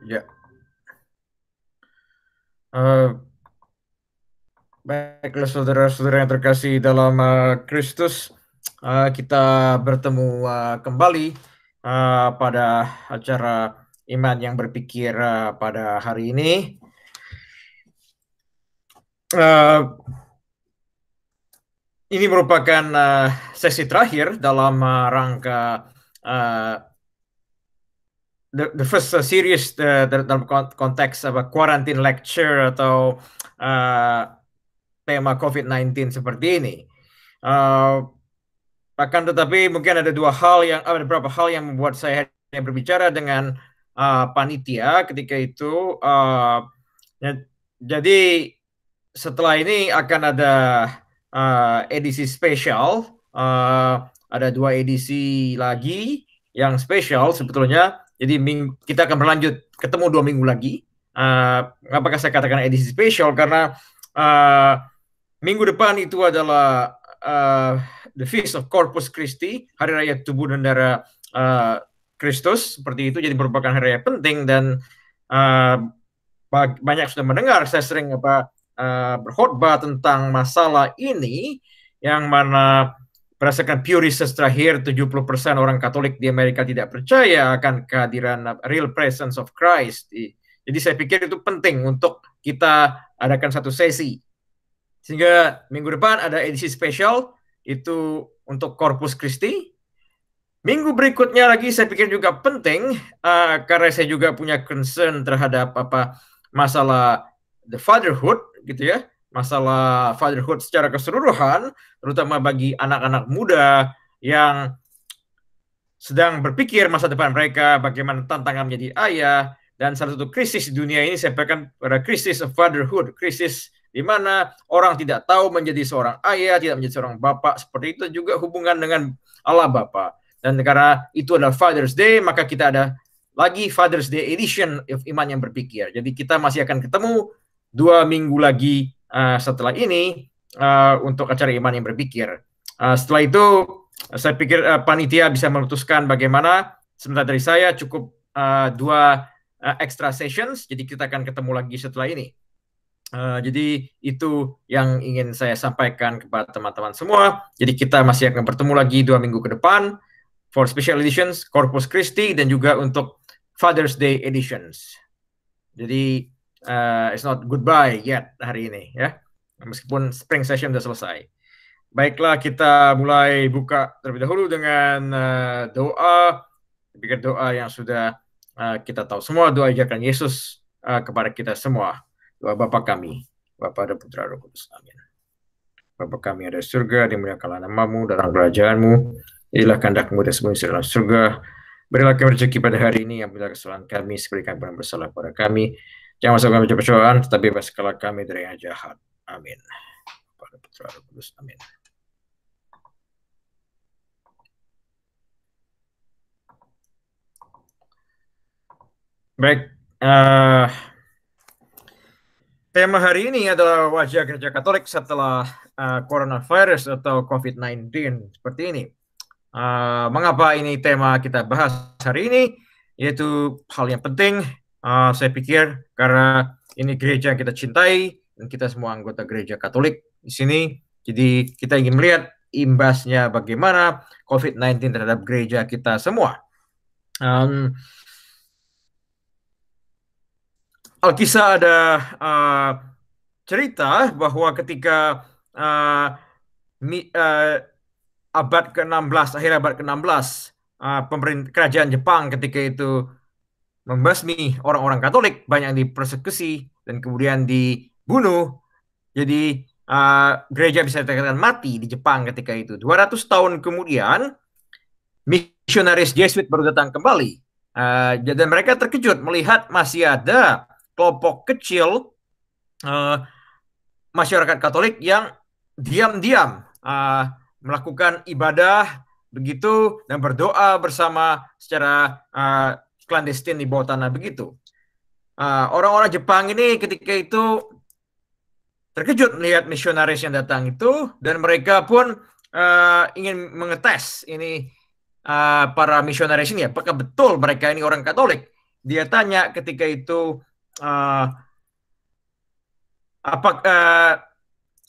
Ya, eh, baiklah saudara-saudara yang terkasih dalam Kristus, kita bertemu kembali pada acara Iman yang Berpikir pada hari ini. Eh, ini merupakan sesi terakhir dalam rangka uh, the first series dalam konteks quarantine lecture atau uh, tema COVID-19 seperti ini. Uh, Akan tetapi mungkin ada ada beberapa hal yang membuat saya berbicara dengan panitia ketika itu. Ya- jadi setelah ini akan ada edisi spesial. Ada 2 edisi lagi yang spesial sebetulnya. Jadi kita akan berlanjut ketemu 2 minggu lagi. Apakah saya katakan edisi spesial? Karena uh, minggu depan itu adalah the Feast of Corpus Christi, Hari Raya Tubuh dan Darah Kristus, seperti itu. Jadi merupakan hari raya penting dan uh, banyak sudah mendengar. Saya sering berkhotbah tentang masalah ini, yang mana berdasarkan Pew Research terakhir 70% orang Katolik di Amerika tidak percaya akan kehadiran real presence of Christ. Jadi saya pikir itu penting untuk kita adakan satu sesi. Sehingga minggu depan ada edisi spesial itu untuk Corpus Christi. Minggu berikutnya lagi saya pikir juga penting karena saya juga punya concern terhadap masalah the fatherhood gitu ya, masalah fatherhood secara keseluruhan, terutama bagi anak-anak muda yang sedang berpikir masa depan mereka, bagaimana tantangan menjadi ayah. Dan salah satu krisis di dunia ini saya pikirkan pada krisis of fatherhood, krisis di mana orang tidak tahu menjadi seorang ayah, tidak menjadi seorang bapak. Seperti itu juga hubungan dengan Allah Bapa. Dan karena itu adalah Father's Day, maka kita ada lagi Father's Day edition of Iman yang Berpikir. Jadi kita masih akan ketemu 2 minggu lagi setelah ini untuk acara Iman yang Berpikir. Setelah itu saya pikir panitia bisa memutuskan bagaimana. Sementara dari saya cukup 2 extra sessions, jadi kita akan ketemu lagi setelah ini. Jadi itu yang ingin saya sampaikan kepada teman-teman semua. Jadi kita masih akan bertemu lagi 2 minggu ke depan for special editions, Corpus Christi, dan juga untuk Father's Day editions. Jadi it's not goodbye yet hari ini ya, meskipun spring session sudah selesai. Baiklah, kita mulai buka terlebih dahulu dengan doa. Saya pikir doa yang sudah kita tahu semua, doa ajakan Yesus kepada kita semua. Doa Bapa kami, Bapa dan Putra Roh Kudus. Amin. Bapa kami ada di surga, dimuliakanlah namamu, datang kerajaanmu, jadilah kehendakmu dan semuanya dalam surga. Berilah kami rezeki pada hari ini, ampunilah kesalahan kami, seperti kami pernah bersalah pada kami. Jangan masuk kami pencobaan, tetapi bebaskanlah kami dari yang jahat. Amin. Bapa dan Putra Roh Kudus. Amin. Baik, tema hari ini adalah wajah gereja Katolik setelah coronavirus atau COVID-19 seperti ini. Mengapa ini tema kita bahas hari ini? Yaitu hal yang penting, saya pikir, karena ini gereja yang kita cintai dan kita semua anggota gereja Katolik di sini. Jadi kita ingin melihat imbasnya bagaimana COVID-19 terhadap gereja kita semua. Alkisah ada cerita bahwa ketika abad ke-16, akhir abad ke-16, kerajaan Jepang ketika itu membasmi orang-orang Katolik, banyak yang dipersekusi dan kemudian dibunuh. Jadi gereja bisa dikatakan mati di Jepang ketika itu. 200 tahun kemudian, misionaris Jesuit baru datang kembali. Dan mereka terkejut melihat masih ada kelompok kecil masyarakat Katolik yang diam-diam melakukan ibadah begitu dan berdoa bersama secara clandestine di bawah tanah begitu. Orang-orang Jepang ini ketika itu terkejut melihat misionaris yang datang itu, dan mereka pun ingin mengetes ini para misionaris ini, apakah betul mereka ini orang Katolik. dia tanya ketika itu,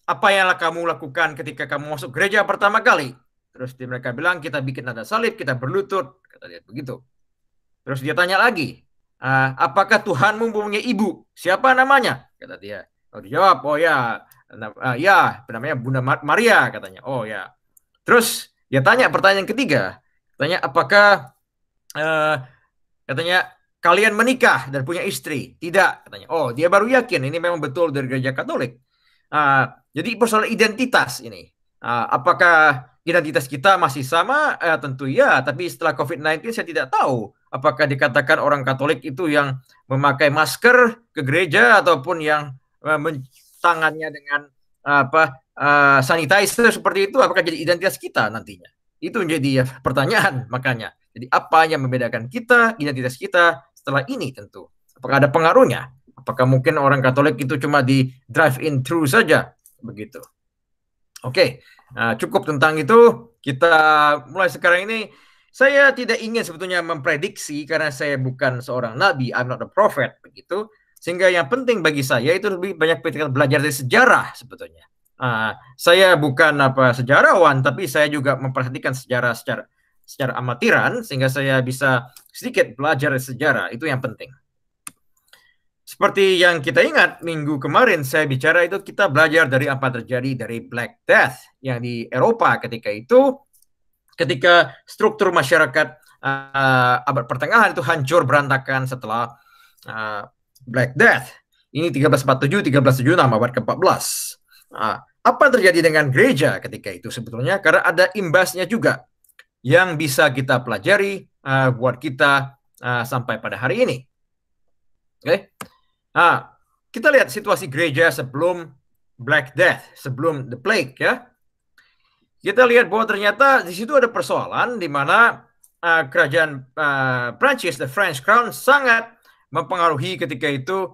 apa yang kamu lakukan ketika kamu masuk gereja pertama kali? Terus mereka bilang, kita bikin tanda salib, kita berlutut, kata dia begitu. Terus dia tanya lagi, apakah Tuhanmu mempunyai ibu? Siapa namanya? Kata dia. Oh, dijawab, oh ya, ya, namanya Bunda Maria, katanya. Oh ya. Terus dia tanya pertanyaan ketiga, tanya apakah katanya kalian menikah dan punya istri? Tidak, katanya. Oh, dia baru yakin ini memang betul dari gereja Katolik. Jadi persoalan identitas ini. Apakah identitas kita masih sama? Tentu ya, tapi setelah COVID-19 saya tidak tahu apakah dikatakan orang Katolik itu yang memakai masker ke gereja ataupun yang tangannya dengan sanitizer seperti itu, apakah jadi identitas kita nantinya? Itu menjadi pertanyaan makanya. Jadi apa yang membedakan kita, identitas kita setelah ini tentu? Apakah ada pengaruhnya? Apakah mungkin orang Katolik itu cuma di drive-in through saja? Begitu. Oke, cukup tentang itu. Kita mulai sekarang ini. Saya tidak ingin sebetulnya memprediksi karena saya bukan seorang nabi, I'm not a prophet, begitu. Sehingga yang penting bagi saya itu lebih banyak belajar dari sejarah sebetulnya. Saya bukan sejarawan, tapi saya juga memperhatikan sejarah secara amatiran sehingga saya bisa sedikit belajar dari sejarah. Itu yang penting. Seperti yang kita ingat, minggu kemarin saya bicara itu kita belajar dari apa terjadi dari Black Death yang di Eropa ketika itu, ketika struktur masyarakat abad pertengahan itu hancur berantakan setelah Black Death. Ini 1347, 1376, abad ke-14. Apa terjadi dengan gereja ketika itu sebetulnya? Karena ada imbasnya juga yang bisa kita pelajari buat kita sampai pada hari ini. Oke. Kita lihat situasi gereja sebelum Black Death, sebelum the Plague ya. Kita lihat bahwa ternyata di situ ada persoalan di mana kerajaan Prancis, the French Crown, sangat mempengaruhi ketika itu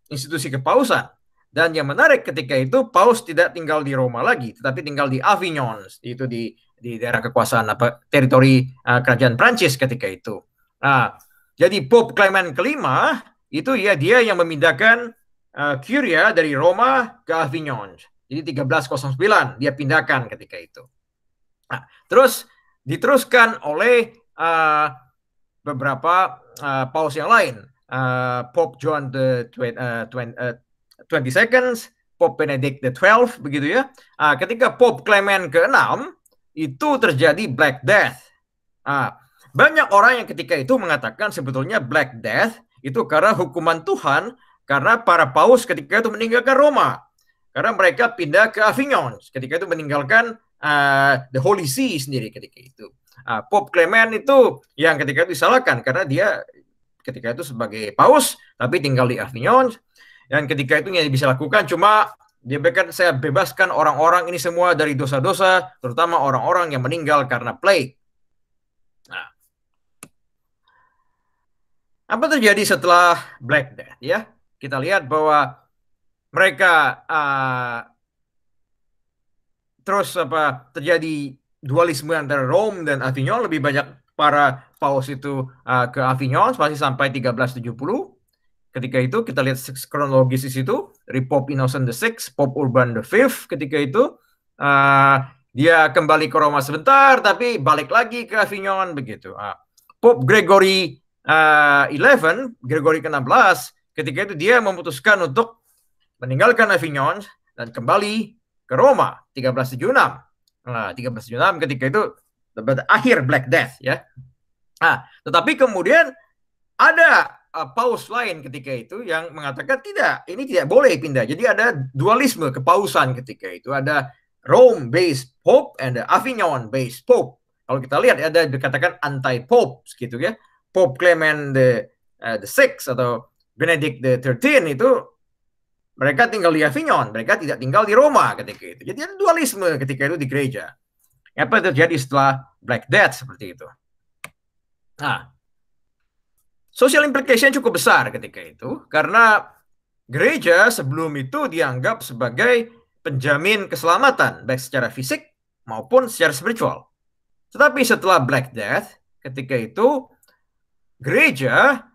institusi kepausan. Dan yang menarik ketika itu Paus tidak tinggal di Roma lagi, tetapi tinggal di Avignon, itu di daerah kekuasaan teritori kerajaan Prancis ketika itu. Jadi Pope Clement kelima itu ya dia yang memindahkan Curia dari Roma ke Avignon. Jadi 1309 dia pindahkan ketika itu. Terus diteruskan oleh beberapa paus yang lain. Pope John the 22nd, Pope Benedict the 12th, begitu ya. Ketika Pope Clement ke-6 itu terjadi Black Death. Banyak orang yang ketika itu mengatakan sebetulnya Black Death itu karena hukuman Tuhan, karena para paus ketika itu meninggalkan Roma. Karena mereka pindah ke Avignon, ketika itu meninggalkan the Holy See sendiri ketika itu. Pope Clement itu yang ketika itu disalahkan, karena dia ketika itu sebagai paus, tapi tinggal di Avignon. Dan ketika itu yang bisa lakukan cuma dia berkata, saya bebaskan orang-orang ini semua dari dosa-dosa, terutama orang-orang yang meninggal karena plague. Apa terjadi setelah Black Death ya? Kita lihat bahwa mereka terus terjadi dualisme antara Rome dan Avignon. Lebih banyak para paus itu ke Avignon masih sampai 1370. Ketika itu kita lihat kronologis di situ dari Pope Innocent VI, Pope Urban V ketika itu dia kembali ke Roma sebentar tapi balik lagi ke Avignon begitu. Pope Gregory 11, Gregory ke-16, ketika itu dia memutuskan untuk meninggalkan Avignon dan kembali ke Roma 1376. 1376 ketika itu akhir Black Death ya. Tetapi kemudian ada paus lain ketika itu yang mengatakan tidak, ini tidak boleh pindah. Jadi ada dualisme kepausan ketika itu. Ada Rome-based Pope and Avignon-based Pope. Kalau kita lihat ada dikatakan anti-Pope gitu ya. Pope Clement the Sixth atau Benedict the 13 itu mereka tinggal di Avignon, mereka tidak tinggal di Roma ketika itu. Jadi ada dualisme ketika itu di gereja. Apa terjadi setelah Black Death seperti itu? Social implication cukup besar ketika itu karena gereja sebelum itu dianggap sebagai penjamin keselamatan baik secara fisik maupun secara spiritual. Tetapi setelah Black Death ketika itu gereja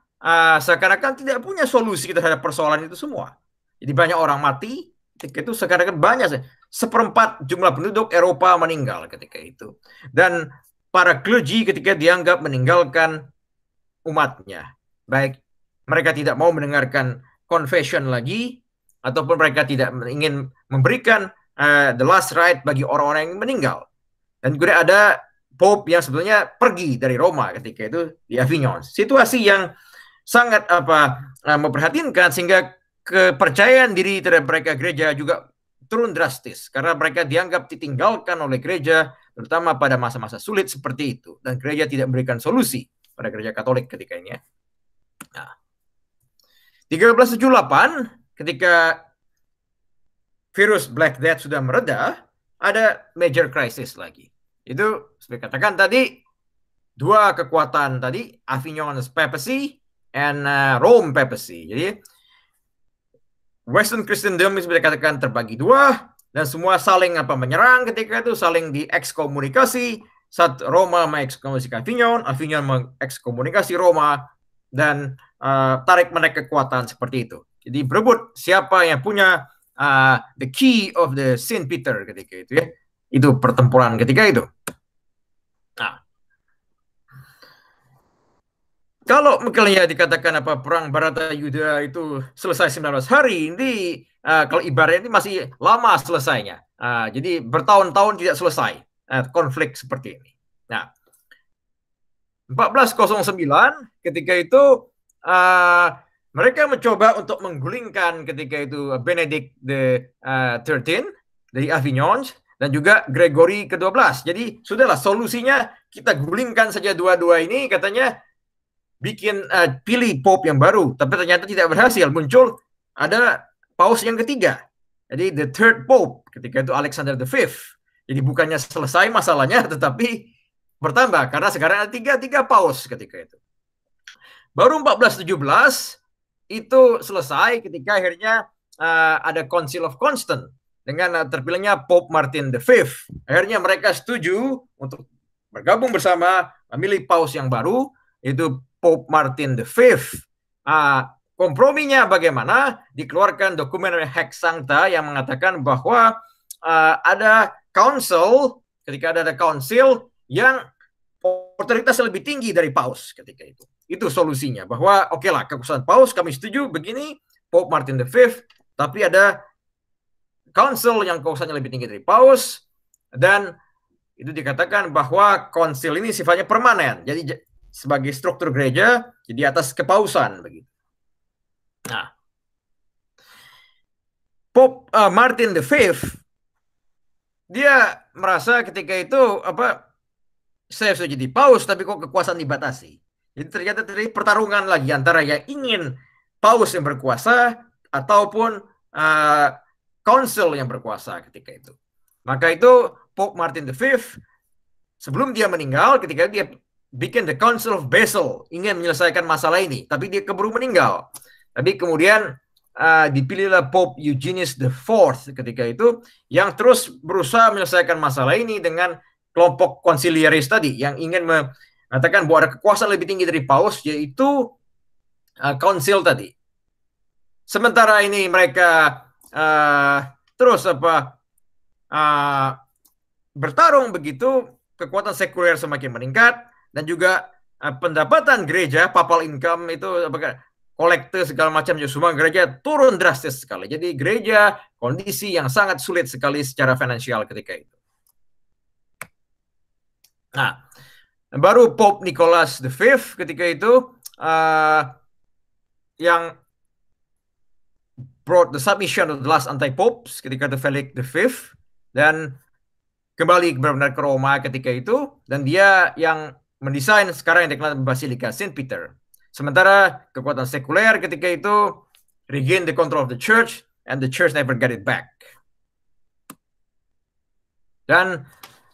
seakan-akan tidak punya solusi terhadap persoalan itu semua. Jadi banyak orang mati, ketika itu seakan-akan banyak, seperempat jumlah penduduk Eropa meninggal ketika itu. Dan para clergy ketika dianggap meninggalkan umatnya. Baik mereka tidak mau mendengarkan confession lagi, ataupun mereka tidak ingin memberikan the last rite bagi orang-orang yang meninggal. Dan kemudian ada Pope yang sebetulnya pergi dari Roma ketika itu di Avignon. Situasi yang sangat memperhatinkan, sehingga kepercayaan diri terhadap mereka gereja juga turun drastis karena mereka dianggap ditinggalkan oleh gereja, terutama pada masa-masa sulit seperti itu, dan gereja tidak memberikan solusi pada gereja Katolik ketika ini. Nah, 1378 ketika virus Black Death sudah mereda, ada major crisis lagi. Itu seperti katakan tadi, dua kekuatan tadi, Avignon's Papacy and Rome Papacy. Jadi Western Christendom bisa dikatakan terbagi dua, dan semua saling menyerang ketika itu, saling diekskomunikasi. Saat Roma mengekskomunikasi Avignon, Avignon mengekskomunikasi Roma, dan tarik-menarik kekuatan seperti itu. Jadi berebut siapa yang punya the key of the Saint Peter ketika itu, ya. Itu pertempuran ketika itu. Nah, kalau misalnya dikatakan perang Baratayuda itu selesai 19 hari, ini kalau ibaratnya ini masih lama selesainya. Jadi bertahun-tahun tidak selesai konflik seperti ini. Nah, 1409 ketika itu mereka mencoba untuk menggulingkan ketika itu Benedict the 13 dari Avignon dan juga Gregory ke-12. Jadi sudahlah, solusinya kita gulingkan saja dua-dua ini, katanya bikin pilih Pope yang baru, tapi ternyata tidak berhasil. Muncul ada Paus yang ketiga, jadi the third Pope ketika itu Alexander V. Jadi bukannya selesai masalahnya, tetapi bertambah karena sekarang ada tiga Paus ketika itu. Baru 1417 itu selesai ketika akhirnya ada Council of Constance dengan terpilihnya Pope Martin V. Akhirnya mereka setuju untuk bergabung bersama, memilih Paus yang baru, yaitu Pope Martin V. Komprominya bagaimana? Dikeluarkan dokumen Hex Sancta yang mengatakan bahwa ada council, ketika ada council yang otoritasnya lebih tinggi dari Paus ketika itu. Itu solusinya, bahwa oke lah, kekuasaan Paus kami setuju begini, Pope Martin V, tapi ada council yang kekuasaannya lebih tinggi dari Paus, dan itu dikatakan bahwa konsil ini sifatnya permanen. Jadi sebagai struktur gereja di atas kepausan begitu. Nah, Pope Martin V dia merasa ketika itu saya sudah jadi paus tapi kok kekuasaan dibatasi. Jadi ternyata terjadi pertarungan lagi antara yang ingin paus yang berkuasa ataupun konsil yang berkuasa ketika itu. Maka itu Pope Martin V sebelum dia meninggal, ketika dia bikin the Council of Basel, ingin menyelesaikan masalah ini, tapi dia keburu meninggal. Tapi kemudian dipilihlah Pope Eugenius IV ketika itu, yang terus berusaha menyelesaikan masalah ini dengan kelompok konsiliaris tadi, yang ingin mengatakan bahwa ada kekuasaan lebih tinggi dari Paus, yaitu konsil tadi. Sementara ini mereka terus bertarung begitu, kekuatan sekuler semakin meningkat, dan juga pendapatan gereja, papal income itu kolekte segala macam, semua gereja turun drastis sekali. Jadi gereja kondisi yang sangat sulit sekali secara finansial ketika itu. Nah, baru Pope Nicholas V ketika itu yang brought the submission of the last anti-popes ketika the Felix V, dan kembali benar-benar ke Roma ketika itu, dan dia yang mendesain sekarang yang dikenal Basilika Saint Peter. Sementara kekuatan sekuler ketika itu regain the control of the church, and the church never get it back. Dan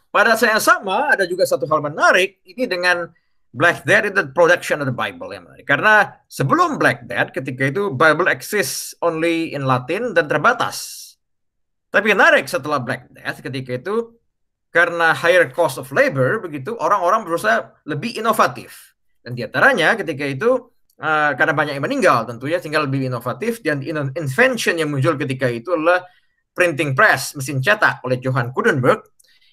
pada saat yang sama ada juga satu hal menarik, ini dengan Black Death itu production of the Bible yang menarik. Karena sebelum Black Death ketika itu Bible exists only in Latin dan terbatas. Tapi menarik setelah Black Death ketika itu, karena higher cost of labor begitu, orang-orang berusaha lebih inovatif. Dan diantaranya ketika itu karena banyak yang meninggal tentunya, tinggal lebih inovatif. Dan invention yang muncul ketika itu adalah printing press, mesin cetak oleh Johann Gutenberg,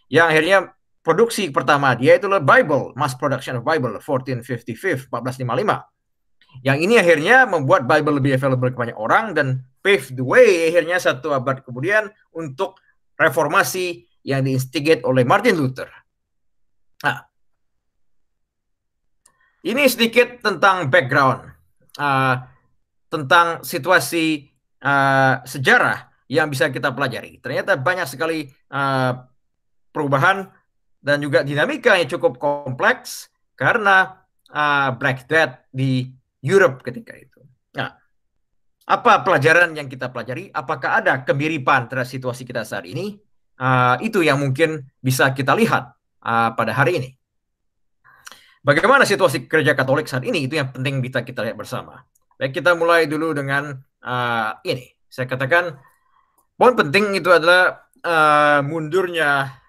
yang akhirnya produksi pertama dia itu adalah Bible, mass production of Bible 1455, 1455. Yang ini akhirnya membuat Bible lebih available ke banyak orang dan pave the way akhirnya 1 abad kemudian untuk reformasi yang diinstigate oleh Martin Luther. Nah, ini sedikit tentang background, tentang situasi sejarah yang bisa kita pelajari. Ternyata banyak sekali perubahan dan juga dinamika yang cukup kompleks karena Black Death di Europe ketika itu. Nah, apa pelajaran yang kita pelajari? Apakah ada kemiripan terhadap situasi kita saat ini? Itu yang mungkin bisa kita lihat pada hari ini. Bagaimana situasi gereja Katolik saat ini? Itu yang penting bisa kita lihat bersama. Baik, kita mulai dulu dengan ini. Saya katakan poin penting itu adalah mundurnya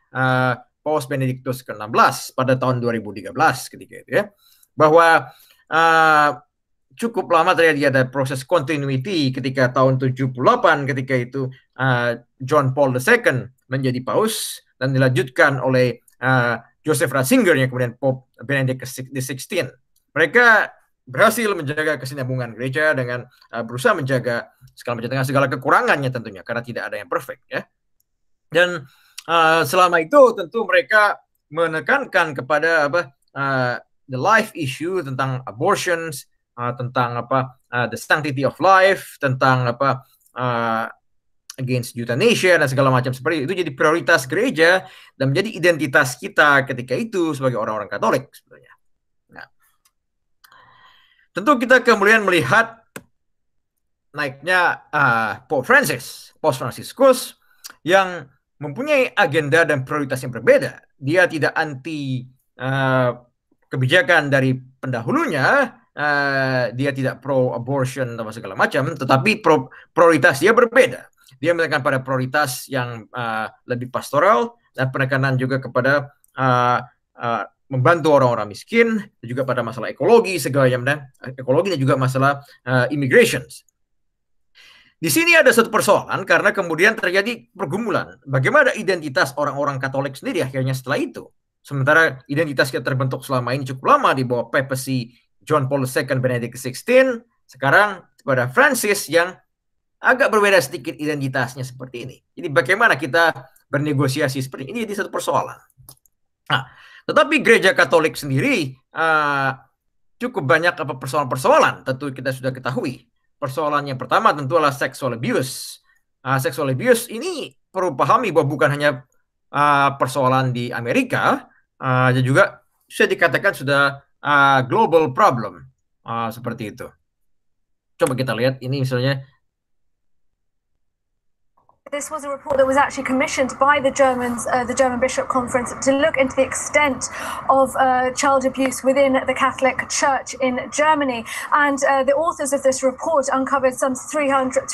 Paus Benediktus ke-16 pada tahun 2013 ketika itu ya. Bahwa cukup lama terjadi ada proses continuity ketika tahun 78 ketika itu John Paul II menjadi paus dan dilanjutkan oleh Joseph Ratzinger yang kemudian Pope Benedict XVI. Mereka berhasil menjaga kesinambungan gereja dengan berusaha menjaga segala macam dengan segala kekurangannya tentunya karena tidak ada yang perfect ya. Dan selama itu tentu mereka menekankan kepada the life issue tentang abortions, tentang the sanctity of life, tentang against euthanasia dan segala macam seperti itu jadi prioritas gereja dan menjadi identitas kita ketika itu sebagai orang-orang Katolik sebenarnya. Nah, tentu kita kemudian melihat naiknya Pope Franciscus yang mempunyai agenda dan prioritas yang berbeda. Dia tidak anti kebijakan dari pendahulunya. Dia tidak pro abortion atau segala macam, tetapi prioritas dia berbeda. Dia menekan pada prioritas yang lebih pastoral dan penekanan juga kepada membantu orang-orang miskin, dan juga pada masalah ekologi segalanya, ekologi dan juga masalah immigration. Di sini ada satu persoalan karena kemudian terjadi pergumulan. Bagaimana identitas orang-orang Katolik sendiri akhirnya setelah itu? Sementara identitas kita terbentuk selama ini cukup lama di bawah papacy John Paul II, Benedict XVI, sekarang pada Francis yang agak berbeda sedikit identitasnya seperti ini. Jadi bagaimana kita bernegosiasi seperti ini? Jadi satu persoalan. Nah, tetapi gereja Katolik sendiri cukup banyak persoalan-persoalan. Tentu kita sudah ketahui. Persoalan yang pertama tentu adalah sexual abuse. Sexual abuse ini perlu pahami bahwa bukan hanya persoalan di Amerika, juga sudah dikatakan sudah global problem seperti itu. Coba kita lihat ini misalnya. This was a report that was actually commissioned by the German Bishop Conference to look into the extent of child abuse within the Catholic Church in Germany. And the authors of this report uncovered some 3,677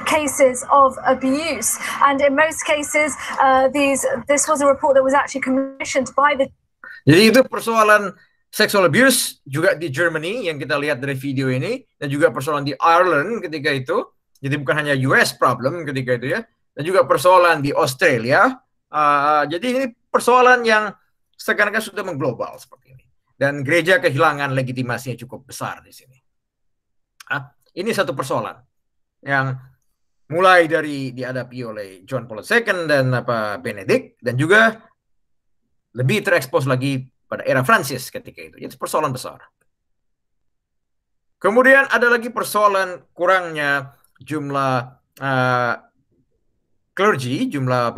cases of abuse. And in most cases, this was a report that was actually commissioned by the... Jadi itu persoalan sexual abuse juga di Germany yang kita lihat dari video ini, dan juga persoalan di Ireland ketika itu. Jadi bukan hanya US problem ketika itu ya, dan juga persoalan di Australia. Jadi ini persoalan yang sekarang sudah mengglobal seperti ini. Dan gereja kehilangan legitimasinya cukup besar di sini. Ini satu persoalan yang mulai dari dihadapi oleh John Paul II dan Benedict, dan juga lebih terekspos lagi pada era Francis ketika itu. Jadi persoalan besar. Kemudian ada lagi persoalan kurangnya jumlah clergy, jumlah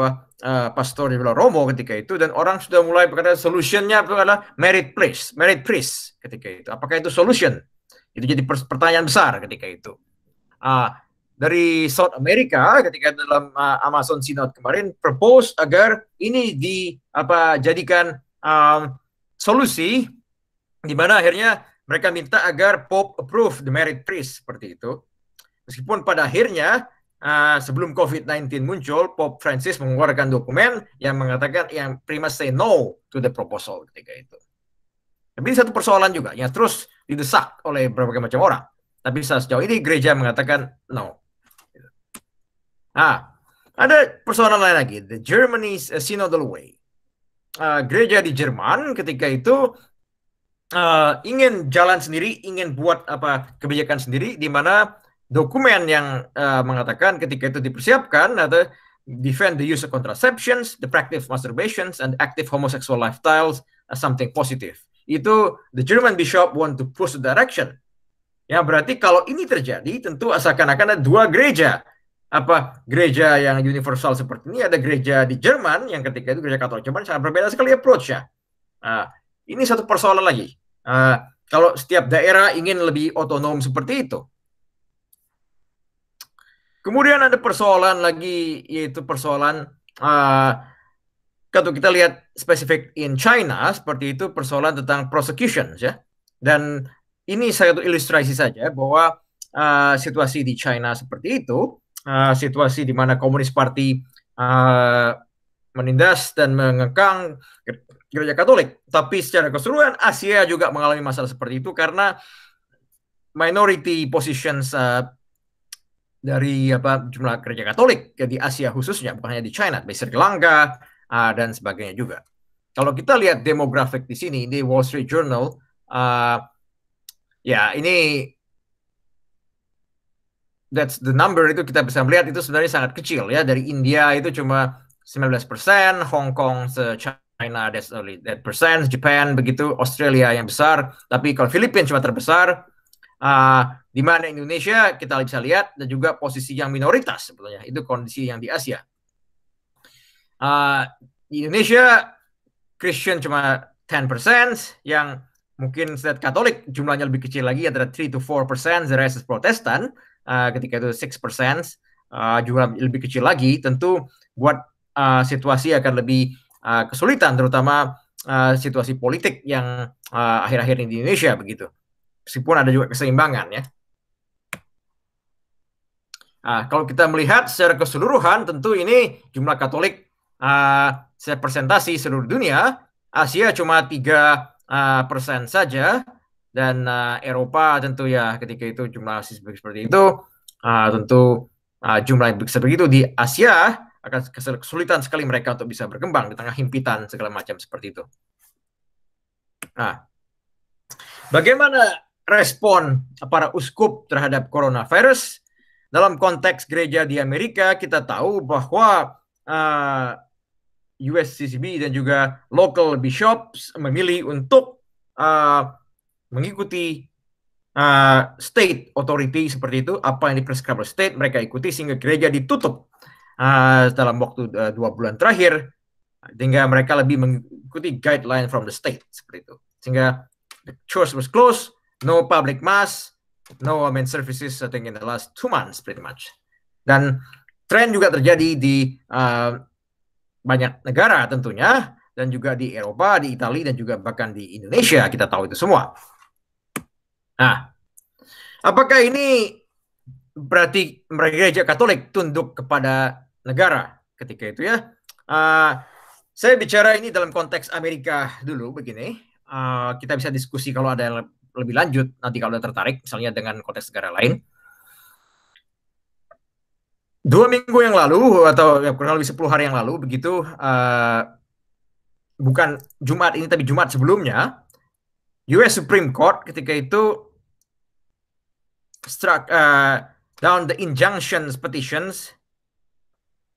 pastor di Romo ketika itu, dan orang sudah mulai berkata solutionnya adalah merit priest ketika itu. Apakah itu solution? Itu jadi pertanyaan besar ketika itu. Dari South America ketika dalam Amazon Synod kemarin propose agar ini jadikan solusi di mana akhirnya mereka minta agar Pope approve the merit priest seperti itu. Meskipun pada akhirnya sebelum COVID-19 muncul, Pope Francis mengeluarkan dokumen yang mengatakan yang prima say no to the proposal ketika itu. Tapi satu persoalan juga yang terus didesak oleh berbagai macam orang. Tapi sejauh ini gereja mengatakan no. Nah, ada persoalan lain lagi, the Germany's synodal way. Gereja di Jerman ketika itu ingin jalan sendiri, ingin buat kebijakan sendiri, di mana dokumen yang mengatakan ketika itu dipersiapkan atau defend the use of contraceptions, the practice of masturbations, and active homosexual lifestyles as something positive. Itu the German bishop want to push the direction. Ya berarti kalau ini terjadi, tentu seakan-akan ada dua gereja. Gereja yang universal seperti ini, ada gereja di Jerman yang ketika itu gereja Katolik Jerman sangat berbeda sekali approach-nya. Ini satu persoalan lagi. Kalau setiap daerah ingin lebih otonom seperti itu. Kemudian ada persoalan lagi, yaitu persoalan kalau kita lihat spesifik in China, seperti itu persoalan tentang prosecutions ya. Dan ini satu ilustrasi saja bahwa situasi di China seperti itu, situasi di mana Komunis Parti menindas dan mengekang gereja Katolik. Tapi secara keseluruhan Asia juga mengalami masalah seperti itu karena minority positions dari jumlah gereja Katolik di Asia khususnya, bukan hanya di China, di Sri Lanka dan sebagainya juga. Kalau kita lihat demografik di sini di Wall Street Journal, ya ini that's the number, itu kita bisa melihat itu sebenarnya sangat kecil ya. Dari India itu cuma 19%, Hong Kong, China that's only that percent, Japan begitu, Australia yang besar, tapi kalau Filipina cuma terbesar. Di mana Indonesia kita bisa lihat dan juga posisi yang minoritas sebetulnya, itu kondisi yang di Asia. Di Indonesia Christian cuma 10%, yang mungkin state Katolik jumlahnya lebih kecil lagi, antara 3 to 4%, the rest is Protestan. Ketika itu 6%, juga lebih kecil lagi, tentu buat situasi akan lebih kesulitan, terutama situasi politik yang akhir-akhir ini di Indonesia begitu. Meskipun ada juga keseimbangan ya. Kalau kita melihat secara keseluruhan, tentu ini jumlah Katolik secara presentasi seluruh dunia, Asia cuma 3% saja, dan Eropa tentu ya ketika itu jumlah seperti itu, tentu jumlah yang begitu di Asia akan kesulitan sekali mereka untuk bisa berkembang di tengah himpitan segala macam seperti itu. Bagaimana respon para uskup terhadap coronavirus? Dalam konteks gereja di Amerika, kita tahu bahwa USCCB dan juga local bishops memilih untuk mengikuti state authority seperti itu, apa yang diprescribe oleh state mereka ikuti, sehingga gereja ditutup dalam waktu 2 bulan terakhir, sehingga mereka lebih mengikuti guideline from the state seperti itu, sehingga the church was closed. No public mass, no main services, I think in the last 2 months pretty much. Dan tren juga terjadi di banyak negara tentunya, dan juga di Eropa, di Italia, dan juga bahkan di Indonesia, kita tahu itu semua. Apakah ini berarti gereja Katolik tunduk kepada negara ketika itu ya? Saya bicara ini dalam konteks Amerika dulu begini. Kita bisa diskusi kalau ada yang lebih lanjut nanti kalau tertarik, misalnya dengan konteks negara lain. 2 minggu yang lalu atau kurang lebih 10 hari yang lalu begitu, bukan Jumat ini tapi Jumat sebelumnya, US Supreme Court ketika itu struck down the injunctions petitions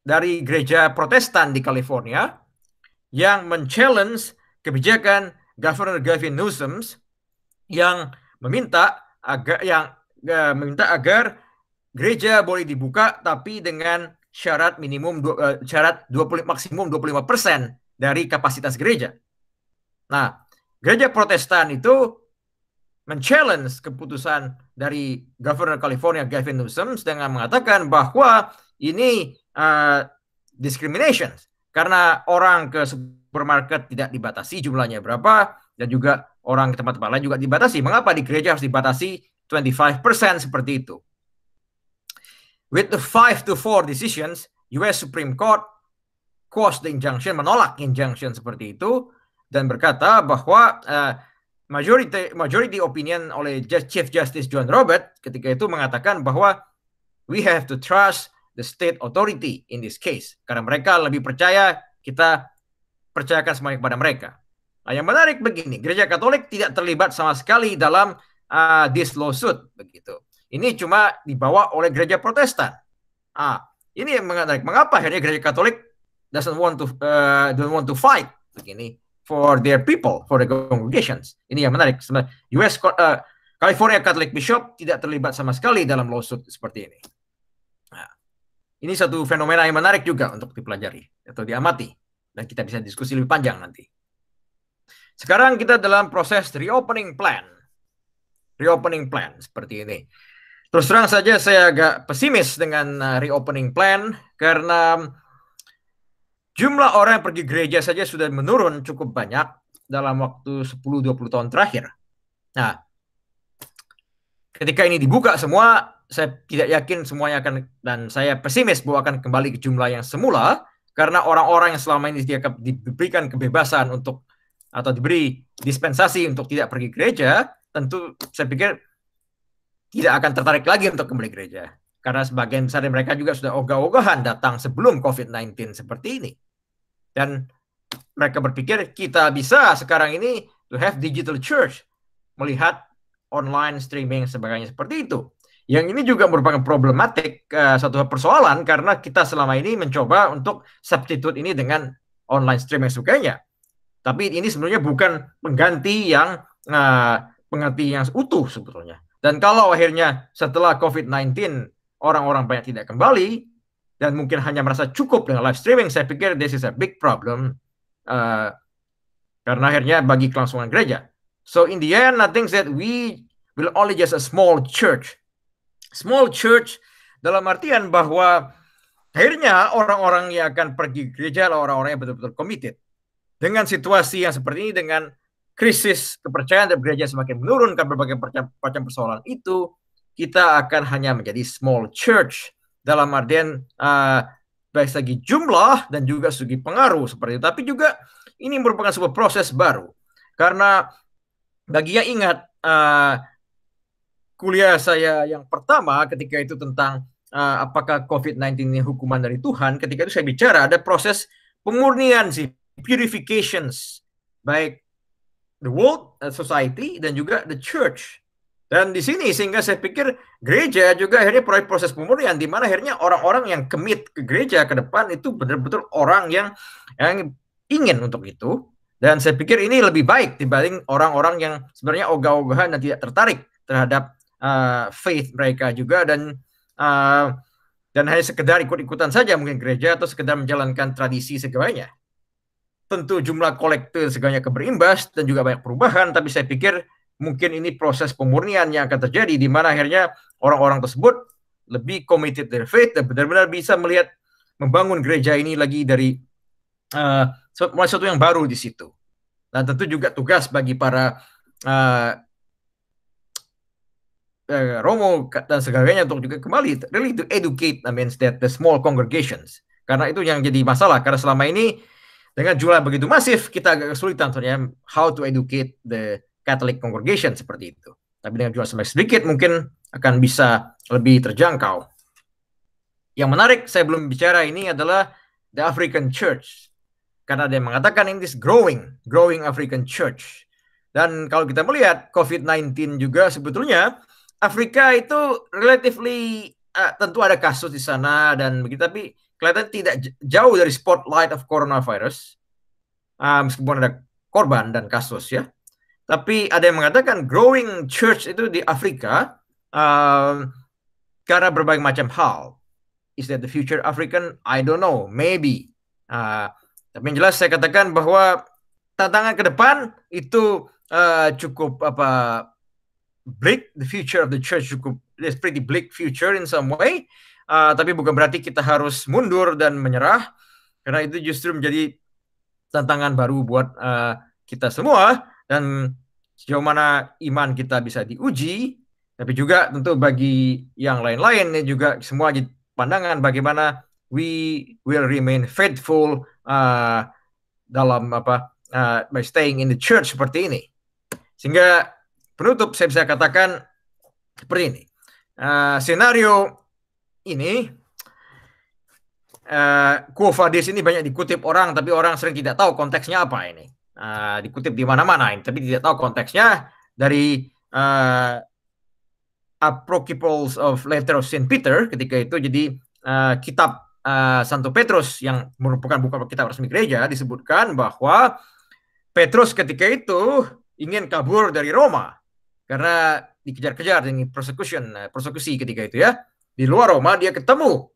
dari gereja Protestan di California yang men-challenge kebijakan Governor Gavin Newsom yang meminta agar gereja boleh dibuka tapi dengan syarat maksimum 25% dari kapasitas gereja. Nah, gereja Protestan itu men-challenge keputusan dari Governor California Gavin Newsom dengan mengatakan bahwa ini discrimination karena orang ke supermarket tidak dibatasi jumlahnya berapa, dan juga orang ke tempat-tempat lain juga dibatasi. Mengapa di gereja harus dibatasi 25% seperti itu? With the 5-4 decisions, US Supreme Court quashed the injunction, menolak injunction seperti itu, dan berkata bahwa majority opinion oleh Chief Justice John Roberts ketika itu mengatakan bahwa we have to trust the state authority in this case. Karena mereka lebih percaya, kita percayakan semuanya kepada mereka. Nah, yang menarik begini, Gereja Katolik tidak terlibat sama sekali dalam this lawsuit begitu. Ini cuma dibawa oleh Gereja Protestan. Ini yang menarik. Mengapa akhirnya Gereja Katolik don't want to fight begini for their people, for the congregations. Ini yang menarik. California Catholic Bishop tidak terlibat sama sekali dalam lawsuit seperti ini. Nah, ini satu fenomena yang menarik juga untuk dipelajari atau diamati. Dan kita bisa diskusi lebih panjang nanti. Sekarang kita dalam proses reopening plan. Reopening plan seperti ini. Terus terang saja saya agak pesimis dengan reopening plan karena jumlah orang yang pergi gereja saja sudah menurun cukup banyak dalam waktu 10-20 tahun terakhir. Nah, ketika ini dibuka semua, saya tidak yakin semuanya akan, dan saya pesimis bahwa akan kembali ke jumlah yang semula, karena orang-orang yang selama ini diberikan kebebasan untuk, atau diberi dispensasi untuk tidak pergi gereja, tentu saya pikir tidak akan tertarik lagi untuk kembali gereja. Karena sebagian besar dari mereka juga sudah ogah-ogahan datang sebelum COVID-19 seperti ini. Dan mereka berpikir kita bisa sekarang ini to have digital church, melihat online streaming sebagainya seperti itu. Yang ini juga merupakan problematik, satu persoalan, karena kita selama ini mencoba untuk substitute ini dengan online streaming sebagainya. Tapi ini sebenarnya bukan pengganti yang utuh sebetulnya. Dan kalau akhirnya setelah COVID-19 orang-orang banyak tidak kembali dan mungkin hanya merasa cukup dengan live streaming, saya pikir this is a big problem karena akhirnya bagi kelangsungan gereja. So in the end, I think that we will only just a small church. Small church dalam artian bahwa akhirnya orang-orang yang akan pergi gereja adalah orang-orang yang betul-betul committed. Dengan situasi yang seperti ini, dengan krisis kepercayaan dari gereja semakin menurun karena berbagai macam persoalan itu, kita akan hanya menjadi small church dalam artian baik segi jumlah dan juga segi pengaruh seperti itu. Tapi juga ini merupakan sebuah proses baru. Karena bagi yang ingat kuliah saya yang pertama ketika itu tentang apakah COVID-19 ini hukuman dari Tuhan, ketika itu saya bicara ada proses pemurnian sih, purifications, baik the world, society, dan juga the church. Dan di sini sehingga saya pikir gereja juga akhirnya proses pemurnian, di mana akhirnya orang-orang yang commit ke gereja ke depan itu benar-betul orang yang ingin untuk itu. Dan saya pikir ini lebih baik dibanding orang-orang yang sebenarnya ogah-ogahan dan tidak tertarik terhadap faith mereka juga, dan hanya sekedar ikut-ikutan saja mungkin gereja atau sekedar menjalankan tradisi segalanya. Tentu jumlah kolektor segalanya berimbas dan juga banyak perubahan, tapi saya pikir mungkin ini proses pemurnian yang akan terjadi di mana akhirnya orang-orang tersebut lebih committed their faith dan benar-benar bisa melihat membangun gereja ini lagi dari mulai sesuatu yang baru di situ. Dan tentu juga tugas bagi para Romo dan segalanya untuk juga kembali really to educate, I mean that the small congregations, karena itu yang jadi masalah, karena selama ini dengan jumlah begitu masif kita agak kesulitan sebenarnya how to educate the Catholic congregation seperti itu. Tapi dengan jumlah semakin sedikit mungkin akan bisa lebih terjangkau. Yang menarik saya belum bicara ini adalah the African Church, karena dia mengatakan in this growing African Church. Dan kalau kita melihat COVID-19 juga sebetulnya Afrika itu relatively tentu ada kasus di sana dan begitu, tapi kelihatan tidak jauh dari spotlight of coronavirus, meskipun ada korban dan kasus ya. Tapi ada yang mengatakan growing church itu di Afrika karena berbagai macam hal. Is that the future African? I don't know, maybe. Tapi yang jelas saya katakan bahwa tantangan ke depan itu cukup bleak. The future of the church cukup is pretty bleak future in some way. Tapi bukan berarti kita harus mundur dan menyerah, karena itu justru menjadi tantangan baru buat kita semua, dan sejauh mana iman kita bisa diuji, tapi juga tentu bagi yang lain-lain ini juga semua jadi pandangan bagaimana we will remain faithful dalam by staying in the church seperti ini. Sehingga penutup saya bisa katakan seperti ini. Senario ini, Quo Vadis ini banyak dikutip orang, tapi orang sering tidak tahu konteksnya apa ini. Dikutip di mana-mana, tapi tidak tahu konteksnya dari Apocryphals of Letter of Saint Peter ketika itu. Jadi kitab Santo Petrus yang merupakan buku kitab resmi gereja disebutkan bahwa Petrus ketika itu ingin kabur dari Roma karena dikejar-kejar dengan persekusi ketika itu ya. Di luar Roma dia ketemu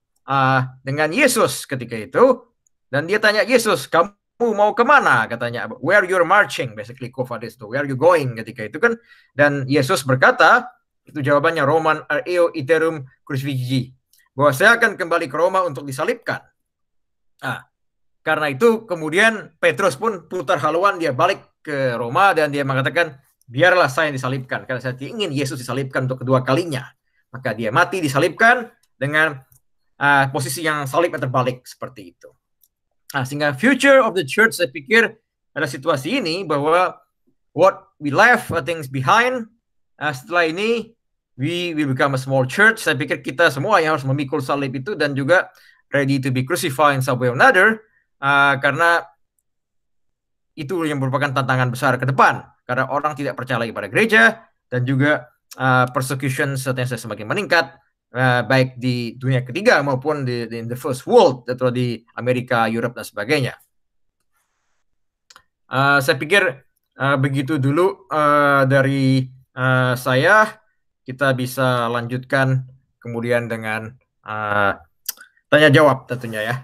dengan Yesus ketika itu, dan dia tanya Yesus, kamu mau kemana? Katanya, where you're marching, basically Quo Vadis itu, where you going ketika itu kan. Dan Yesus berkata, itu jawabannya Roman eo iterum crucifixi, bahwa saya akan kembali ke Roma untuk disalibkan. Karena itu kemudian Petrus pun putar haluan, dia balik ke Roma dan dia mengatakan, biarlah saya yang disalibkan, karena saya ingin Yesus disalibkan untuk kedua kalinya. Maka dia mati disalibkan dengan posisi yang salibnya terbalik seperti itu. Sehingga future of the church, saya pikir ada situasi ini bahwa what we left things behind, setelah ini we become a small church. Saya pikir kita semua yang harus memikul salib itu dan juga ready to be crucified in some way or another, karena itu yang merupakan tantangan besar ke depan, karena orang tidak percaya lagi pada gereja dan juga persecution semakin meningkat, baik di dunia ketiga maupun di the first world atau di Amerika, Europe dan sebagainya. Saya pikir begitu dulu dari saya. Kita bisa lanjutkan kemudian dengan tanya jawab tentunya ya.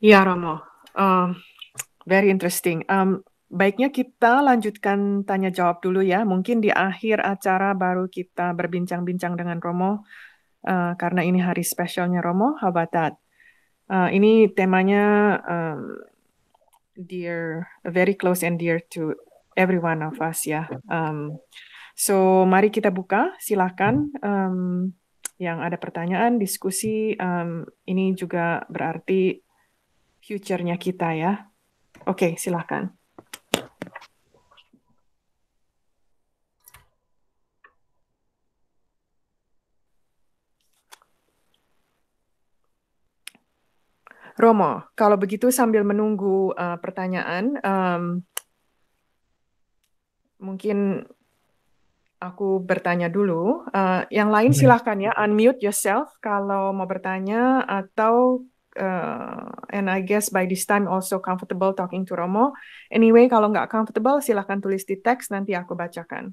Ya Romo, very interesting. Baiknya kita lanjutkan tanya jawab dulu ya. Mungkin di akhir acara baru kita berbincang-bincang dengan Romo, karena ini hari spesialnya Romo. How about that? Ini temanya very close and dear to every one of us ya. So mari kita buka, silakan. Yang ada pertanyaan, diskusi, ini juga berarti future-nya kita ya. Oke, silakan. Romo, kalau begitu sambil menunggu pertanyaan, mungkin aku bertanya dulu. Yang lain silakan ya, unmute yourself kalau mau bertanya atau and I guess by this time also comfortable talking to Romo. Anyway, kalau nggak comfortable silakan tulis di teks, nanti aku bacakan.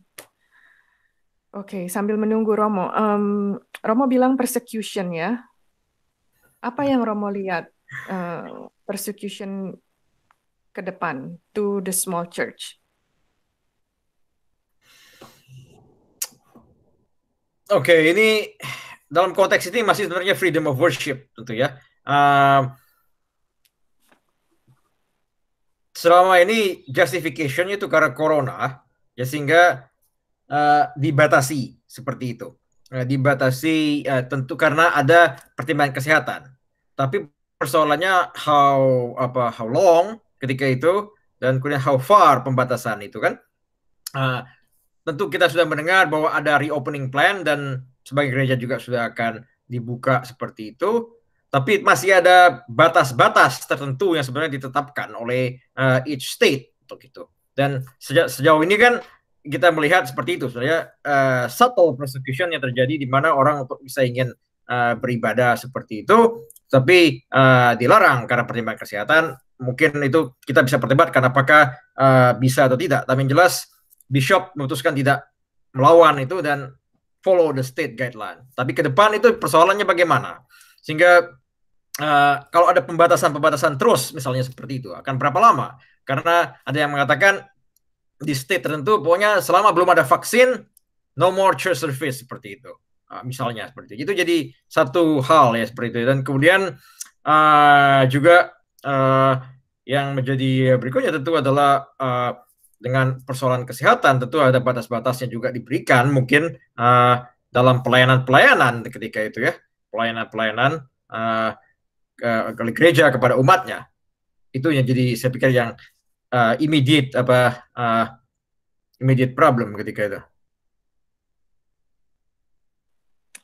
Oke, sambil menunggu Romo. Romo bilang persecution ya. Apa yang Romo lihat persecution ke depan to the small church? Oke, ini dalam konteks ini masih sebenarnya freedom of worship tentu ya. Selama ini justification itu karena corona, ya sehingga dibatasi seperti itu. Dibatasi tentu karena ada pertimbangan kesehatan. Tapi persoalannya how long ketika itu dan kemudian how far pembatasan itu kan. Tentu kita sudah mendengar bahwa ada reopening plan dan sebagai gereja juga sudah akan dibuka seperti itu. Tapi masih ada batas-batas tertentu yang sebenarnya ditetapkan oleh each state untuk itu. Dan sejauh ini kan kita melihat seperti itu sebenarnya subtle persecution yang terjadi di mana orang untuk bisa ingin beribadah seperti itu, tapi dilarang karena pertimbangan kesehatan. Mungkin itu kita bisa perdebatkan apakah bisa atau tidak. Tapi yang jelas Bishop memutuskan tidak melawan itu dan follow the state guideline. Tapi ke depan itu persoalannya bagaimana? Sehingga kalau ada pembatasan-pembatasan terus misalnya seperti itu, akan berapa lama? Karena ada yang mengatakan di state tertentu, pokoknya selama belum ada vaksin, no more church service seperti itu. Misalnya seperti itu. Itu jadi satu hal ya seperti itu. Dan kemudian juga yang menjadi berikutnya tentu adalah dengan persoalan kesehatan, tentu ada batas-batasnya juga diberikan mungkin dalam pelayanan-pelayanan ketika itu ya. Pelayanan-pelayanan gereja kepada umatnya. Itu yang jadi saya pikir yang immediate problem ketika itu.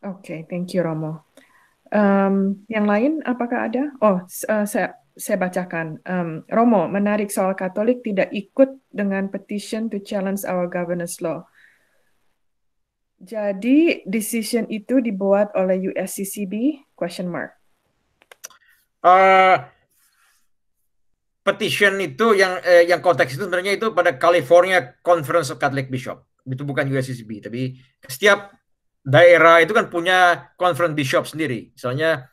Oke, thank you Romo. Yang lain apakah ada? Oh, saya bacakan. Romo, menarik soal Katolik tidak ikut dengan petition to challenge our governance law. Jadi decision itu dibuat oleh USCCB? Question mark. Petition itu yang konteks itu sebenarnya itu pada California Conference of Catholic Bishop. Itu bukan USCCB, tapi setiap daerah itu kan punya conference bishop sendiri. Misalnya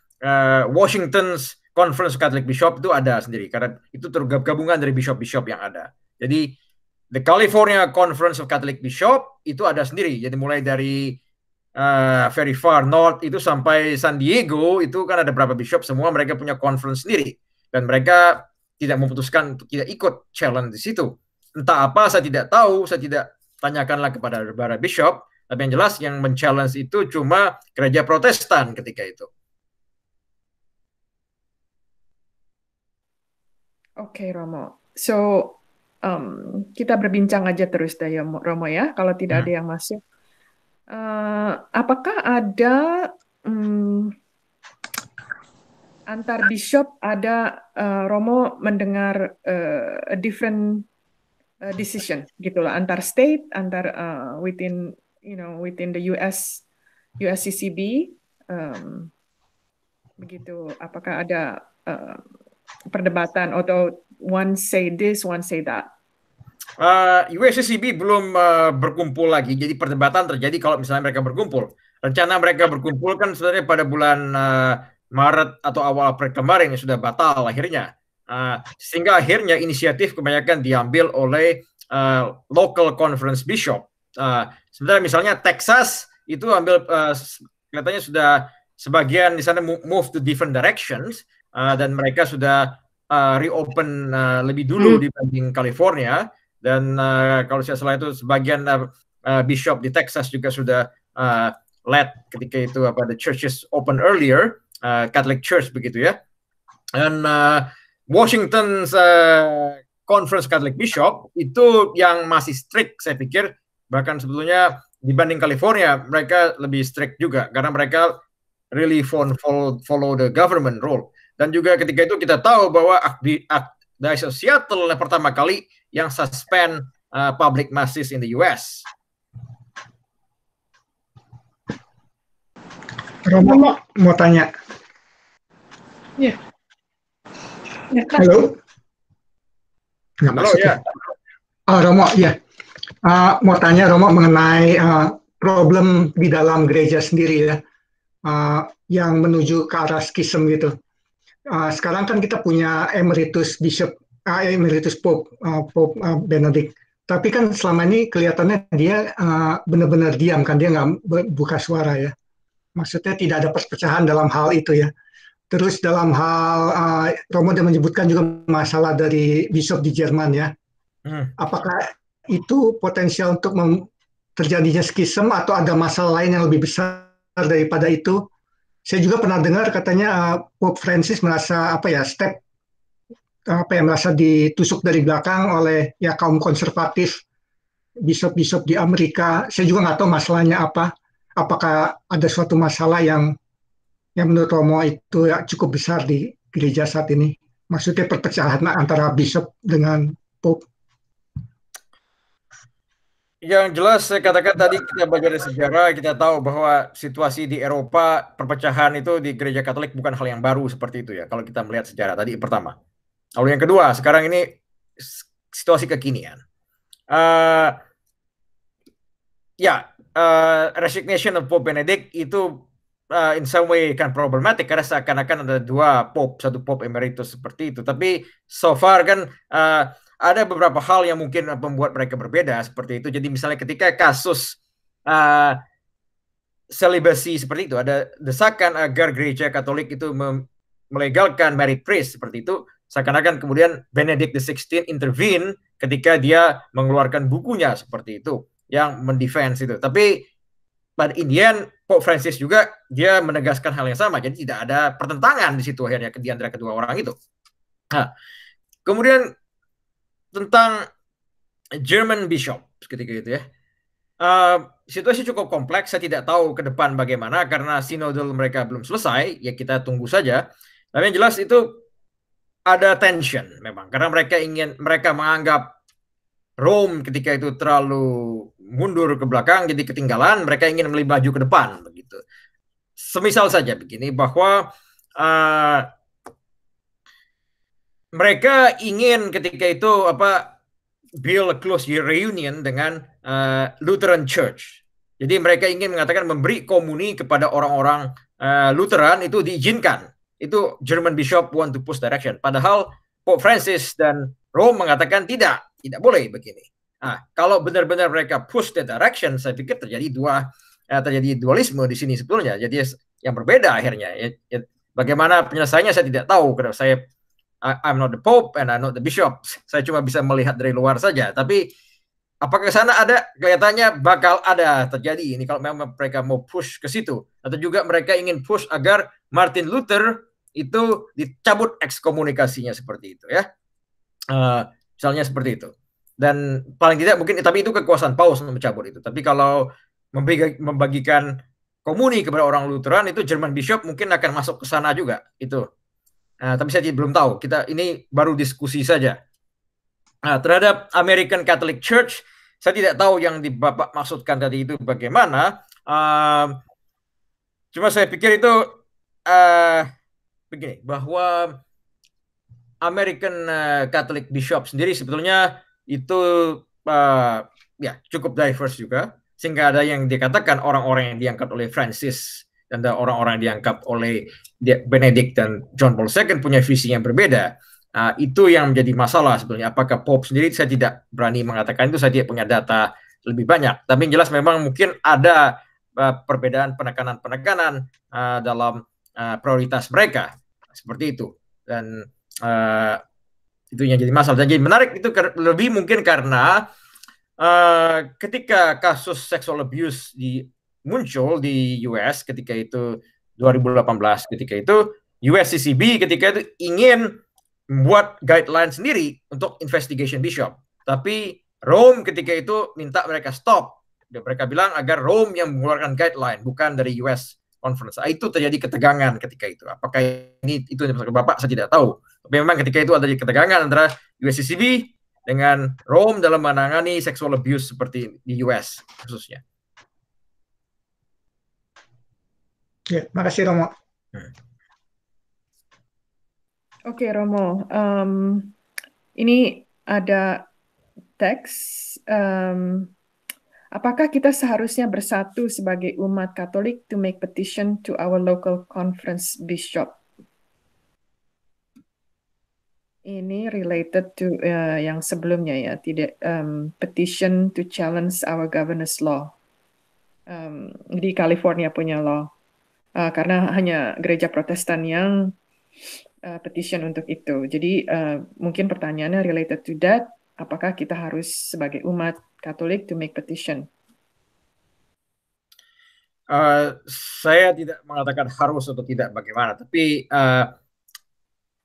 Washington's Conference Catholic Bishop itu ada sendiri karena itu tergabungan dari bishop-bishop yang ada. Jadi the California Conference of Catholic Bishop itu ada sendiri. Jadi mulai dari very far north itu sampai San Diego itu kan ada beberapa bishop, semua mereka punya conference sendiri dan mereka tidak memutuskan untuk tidak ikut challenge di situ. Entah apa saya tidak tahu, saya tidak tanyakanlah kepada para bishop. Tapi yang jelas yang men-challenge itu cuma gereja Protestan ketika itu. Oke, Romo. So, kita berbincang aja terus deh ya, Romo ya, kalau tidak ada yang masuk. Apakah ada antar bishop ada Romo mendengar a different decision gitulah antar state, antar within the USCCB begitu. Apakah ada perdebatan atau one say this, one say that? USCCB belum berkumpul lagi, jadi perdebatan terjadi kalau misalnya mereka berkumpul. Rencana mereka berkumpul kan sebenarnya pada bulan Maret atau awal April kemarin yang sudah batal akhirnya. Sehingga akhirnya inisiatif kebanyakan diambil oleh local conference bishop. Sebenarnya misalnya Texas itu ambil kelihatannya sudah sebagian di sana move to different directions dan mereka sudah reopen lebih dulu dibanding California dan kalau saya salah itu sebagian bishop di Texas juga sudah led ketika itu the churches open earlier, Catholic Church begitu ya. Dan Washington's Conference Catholic Bishop itu yang masih strict saya pikir, bahkan sebetulnya dibanding California mereka lebih strict juga karena mereka really follow the government rule. Dan juga ketika itu kita tahu bahwa Diocese of Seattle pertama kali yang suspend public masses in the US. Romo mau tanya. Ya. Halo. Halo ya. Romo ya. Mau tanya Romo mengenai problem di dalam gereja sendiri ya, yang menuju ke arah skism gitu. Sekarang kan kita punya emeritus Pope Benedict. Tapi kan selama ini kelihatannya dia benar-benar diam kan, dia nggak buka suara ya. Maksudnya tidak ada perpecahan dalam hal itu ya. Terus dalam hal Romo dia menyebutkan juga masalah dari bishop di Jerman ya. Apakah itu potensial untuk terjadinya skism atau ada masalah lain yang lebih besar daripada itu? Saya juga pernah dengar katanya Pope Francis merasa merasa ditusuk dari belakang oleh ya kaum konservatif, bishop-bishop di Amerika. Saya juga nggak tahu masalahnya apa. Apakah ada suatu masalah yang menurut Romo itu ya cukup besar di gereja saat ini? Maksudnya perpecahan antara bishop dengan Pope. Yang jelas saya katakan tadi kita belajar dari sejarah, kita tahu bahwa situasi di Eropa, perpecahan itu di gereja Katolik bukan hal yang baru seperti itu ya. Kalau kita melihat sejarah tadi pertama. Lalu yang kedua, sekarang ini situasi kekinian. Resignation of Pope Benedict itu in some way kan problematic karena seakan-akan ada dua Pope, satu Pope emeritus seperti itu. Tapi so far kan ada beberapa hal yang mungkin membuat mereka berbeda seperti itu. Jadi misalnya ketika kasus celibacy seperti itu, ada desakan agar gereja Katolik itu melegalkan married priest seperti itu. Seakan-akan kemudian Benedict XVI intervene ketika dia mengeluarkan bukunya seperti itu yang mendefense itu. Tapi pada in the end, Pope Francis juga dia menegaskan hal yang sama. Jadi tidak ada pertentangan di situ akhirnya di antara kedua orang itu. Nah, kemudian tentang German bishop ketika itu ya. Situasi cukup kompleks, saya tidak tahu ke depan bagaimana karena sinodal mereka belum selesai, ya kita tunggu saja. Tapi yang jelas itu ada tension memang karena mereka menganggap Rome ketika itu terlalu mundur ke belakang, jadi ketinggalan, mereka ingin lebih maju ke depan begitu. Semisal saja begini bahwa mereka ingin ketika itu build a close reunion dengan Lutheran Church. Jadi mereka ingin mengatakan memberi komuni kepada orang-orang Lutheran itu diizinkan. Itu German Bishop want to push direction. Padahal Pope Francis dan Rome mengatakan tidak boleh begini. Nah, kalau benar-benar mereka push the direction, saya pikir terjadi dualisme di sini sebetulnya. Jadi yang berbeda akhirnya. Bagaimana penyelesaiannya saya tidak tahu. Karena I'm not the Pope and I'm not the Bishop. Saya cuma bisa melihat dari luar saja. Tapi apakah sana ada? Kelihatannya bakal ada terjadi. Ini kalau memang mereka mau push ke situ. Atau juga mereka ingin push agar Martin Luther itu dicabut ekskomunikasinya seperti itu ya. Misalnya seperti itu. Dan paling tidak mungkin, tapi itu kekuasaan Paus untuk mencabut itu. Tapi kalau membagikan komuni kepada orang Lutheran, itu German Bishop mungkin akan masuk ke sana juga. Itu. Tapi saya belum tahu. Ini baru diskusi saja. Terhadap American Catholic Church, saya tidak tahu yang Bapak maksudkan tadi itu bagaimana. Cuma saya pikir itu begini, bahwa American Catholic Bishop sendiri sebetulnya itu ya cukup diverse juga, sehingga ada yang dikatakan orang-orang yang diangkat oleh Francis dan ada orang-orang yang diangkat oleh Benedict dan John Paul II punya visi yang berbeda. Itu yang menjadi masalah sebetulnya. Apakah Pope sendiri, saya tidak berani mengatakan itu, saya tidak punya data lebih banyak. Tapi yang jelas memang mungkin ada perbedaan penekanan dalam prioritas mereka seperti itu. Dan itu yang jadi masalah. Dan jadi menarik itu lebih mungkin karena ketika kasus sexual abuse muncul di US ketika itu 2018, ketika itu USCCB ketika itu ingin membuat guideline sendiri untuk investigation bishop, tapi Rome ketika itu minta mereka stop. Mereka bilang agar Rome yang mengeluarkan guideline, bukan dari US Conference. Itu terjadi ketegangan ketika itu. Apakah itu Bapak, saya tidak tahu. Tapi memang ketika itu ada ketegangan antara USCCB dengan Rome dalam menangani sexual abuse seperti di US khususnya. Ya, makasih Romo. Oke, Romo. Ini ada teks. Apakah kita seharusnya bersatu sebagai umat Katolik to make petition to our local conference bishop? Ini related to yang sebelumnya ya, tidak petition to challenge our governor's law. Di California punya law. Karena hanya gereja Protestan yang petition untuk itu. Jadi mungkin pertanyaannya related to that. Apakah kita harus sebagai umat Katolik to make petition? Saya tidak mengatakan harus atau tidak bagaimana, tapi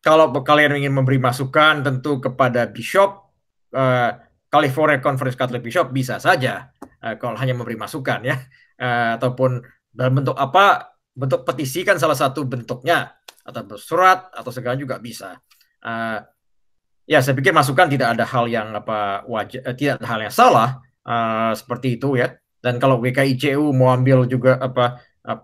kalau kalian ingin memberi masukan tentu kepada bishop, California Conference Catholic Bishop bisa saja kalau hanya memberi masukan ya, ataupun dalam bentuk apa, bentuk petisi kan salah satu bentuknya, atau bersurat atau segala juga bisa. Ya, saya pikir masukan tidak ada hal yang tidak ada hal yang salah seperti itu ya. Dan kalau WKICU mau ambil juga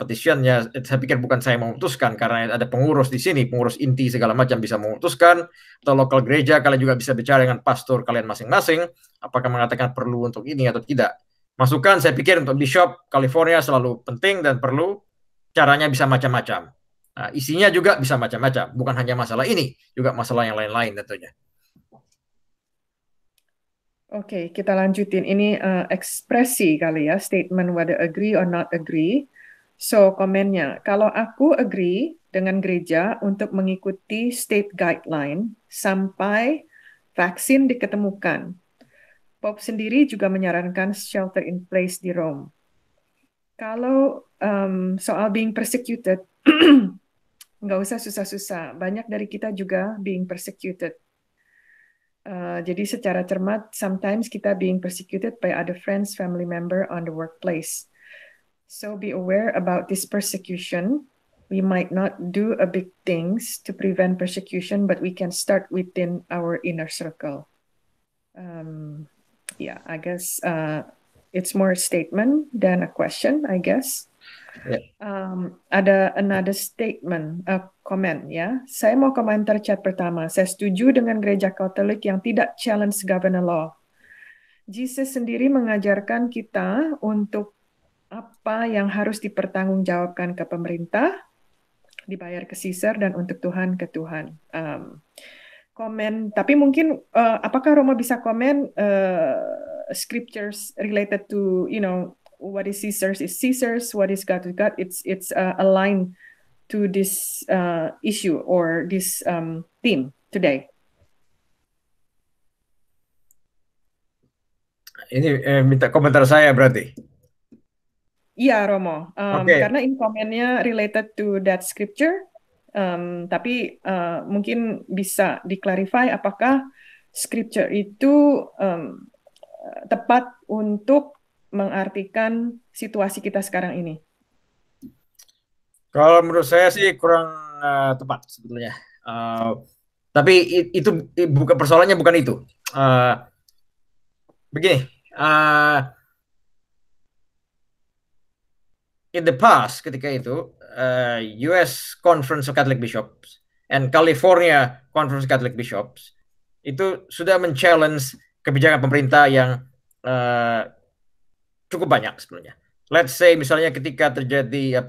petition ya, saya pikir bukan saya memutuskan karena ada pengurus di sini, pengurus inti segala macam bisa memutuskan, atau lokal gereja kalian juga bisa bicara dengan pastor kalian masing-masing apakah mengatakan perlu untuk ini atau tidak. Masukan saya pikir untuk Bishop California selalu penting dan perlu, caranya bisa macam-macam. Isinya juga bisa macam-macam, bukan hanya masalah ini, juga masalah yang lain-lain tentunya. Oke, kita lanjutin. Ini ekspresi kali ya, statement whether agree or not agree. So, komennya, kalau aku agree dengan gereja untuk mengikuti state guideline sampai vaksin diketemukan. Pope sendiri juga menyarankan shelter in place di Rome. Kalau soal being persecuted, nggak usah susah-susah. Banyak dari kita juga being persecuted. Jadi secara cermat, sometimes kita being persecuted by other friends, family member on the workplace. So be aware about this persecution. We might not do a big things to prevent persecution, but we can start within our inner circle. Yeah, I guess it's more a statement than a question, I guess. Ada another statement, comment ya. Saya mau komentar chat pertama. Saya setuju dengan gereja Katolik yang tidak challenge governor law. Jesus sendiri mengajarkan kita untuk apa yang harus dipertanggungjawabkan ke pemerintah, dibayar ke Caesar, dan untuk Tuhan ke Tuhan. Komen, tapi mungkin apakah Romo bisa komen scriptures related to, what is Caesar's, what is God is God. It's aligned to this issue or this theme today. Ini minta komentar saya berarti. Iya, Romo. Okay. Karena ini komennya related to that scripture. Tapi mungkin bisa di-clarify apakah scripture itu tepat untuk mengartikan situasi kita sekarang ini. Kalau menurut saya sih kurang tepat sebetulnya. Tapi itu bukan persoalannya, bukan itu. Begini, in the past ketika itu US Conference of Catholic Bishops and California Conference of Catholic Bishops itu sudah men-challenge kebijakan pemerintah yang cukup banyak sebenarnya. Let's say misalnya ketika terjadi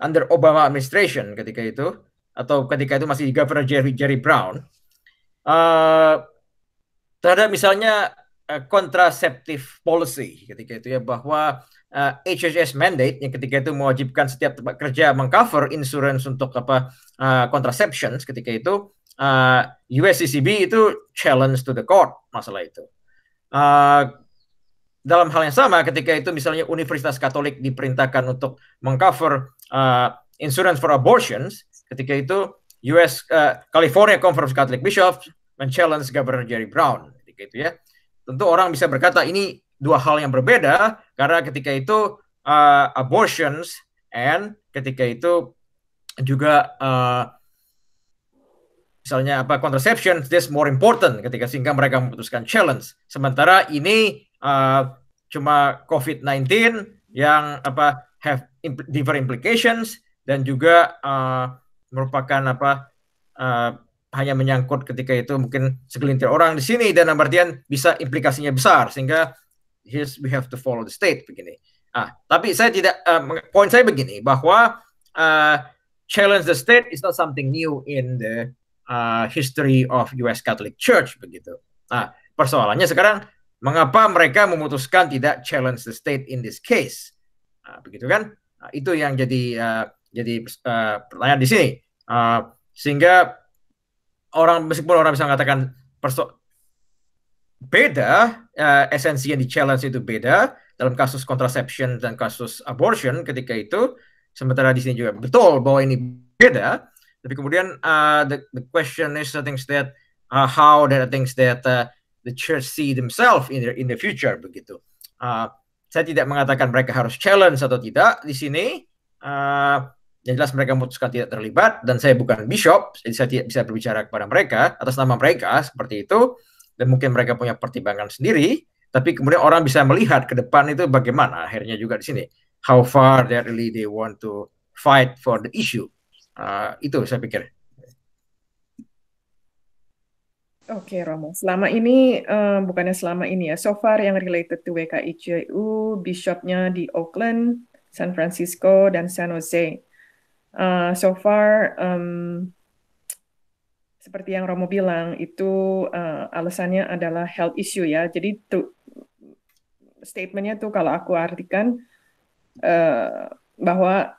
under Obama administration ketika itu, atau ketika itu masih Governor Jerry Brown, terhadap misalnya contraceptive policy ketika itu ya, bahwa HHS mandate yang ketika itu mewajibkan setiap tempat kerja mengcover insurance untuk contraception ketika itu, USCCB itu challenge to the court masalah itu. Dalam hal yang sama ketika itu misalnya Universitas Katolik diperintahkan untuk mengcover insurance for abortions, ketika itu California Conference of Catholic Bishops men-challenge Governor Jerry Brown ketika itu ya. Tentu orang bisa berkata ini dua hal yang berbeda, karena ketika itu abortions and ketika itu juga misalnya contraception, this more important ketika, sehingga mereka memutuskan challenge. Sementara ini cuma COVID-19 yang have different implications dan juga merupakan hanya menyangkut ketika itu mungkin segelintir orang di sini, dan artian bisa implikasinya besar, sehingga we have to follow the state begini. Tapi saya tidak, poin saya begini, bahwa challenge the state is not something new in the history of US Catholic Church begitu. Persoalannya sekarang, mengapa mereka memutuskan tidak challenge the state in this case? Begitu kan? Itu yang jadi pertanyaan di sini. Sehingga meskipun orang bisa mengatakan beda, esensi yang di challenge itu beda dalam kasus contraception dan kasus abortion ketika itu, sementara di sini juga betul bahwa ini beda. Tapi kemudian the question is things that how the things that the church see themselves in the future begitu. Saya tidak mengatakan mereka harus challenge atau tidak di sini. Yang jelas mereka memutuskan tidak terlibat, dan saya bukan bishop, jadi saya tidak bisa berbicara kepada mereka atas nama mereka seperti itu, dan mungkin mereka punya pertimbangan sendiri. Tapi kemudian orang bisa melihat ke depan itu bagaimana akhirnya juga di sini, how far they want to fight for the issue. Itu saya pikir. Oke, Romo. Selama ini, bukannya selama ini ya, so far yang related to WKICU, bishopnya di Oakland, San Francisco, dan San Jose. So far, seperti yang Romo bilang, itu alasannya adalah health issue ya. Jadi statementnya tuh kalau aku artikan bahwa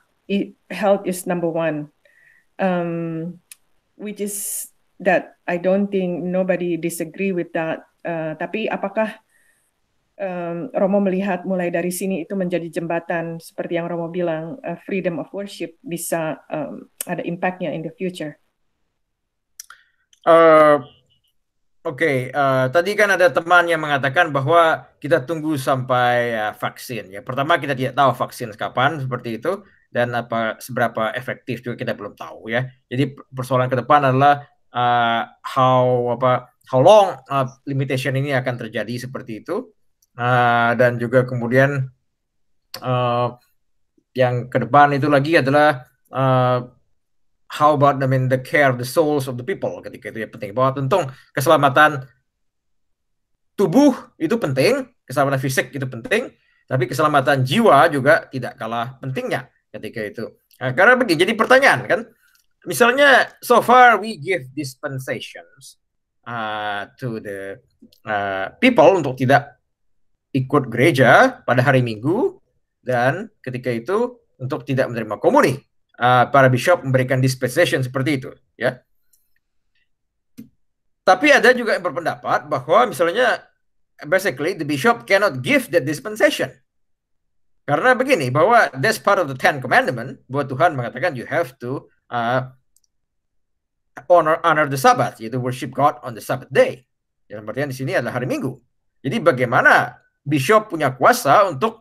health is number one, which is that I don't think nobody disagree with that. Tapi apakah Romo melihat mulai dari sini itu menjadi jembatan seperti yang Romo bilang, freedom of worship bisa ada impact-nya in the future? Oke, tadi kan ada teman yang mengatakan bahwa kita tunggu sampai vaksin. Ya, pertama kita tidak tahu vaksin kapan seperti itu dan seberapa efektif juga kita belum tahu ya. Jadi persoalan ke depan adalah how long limitation ini akan terjadi seperti itu. Dan juga kemudian yang ke depan itu lagi adalah how about the care of the souls of the people ketika itu ya penting bahwa tentu keselamatan tubuh itu penting, keselamatan fisik itu penting, tapi keselamatan jiwa juga tidak kalah pentingnya ketika itu. Nah, karena begini, jadi pertanyaan kan, misalnya so far we give dispensations to the people untuk tidak ikut gereja pada hari Minggu dan ketika itu untuk tidak menerima komuni. Para bishop memberikan dispensation seperti itu, ya. Tapi ada juga yang berpendapat bahwa misalnya basically the bishop cannot give that dispensation. Karena begini, bahwa that's part of the Ten Commandment, bahwa Tuhan mengatakan you have to honor the Sabbath, yaitu worship God on the Sabbath day. Dalam artian di sini adalah hari Minggu. Jadi bagaimana bishop punya kuasa untuk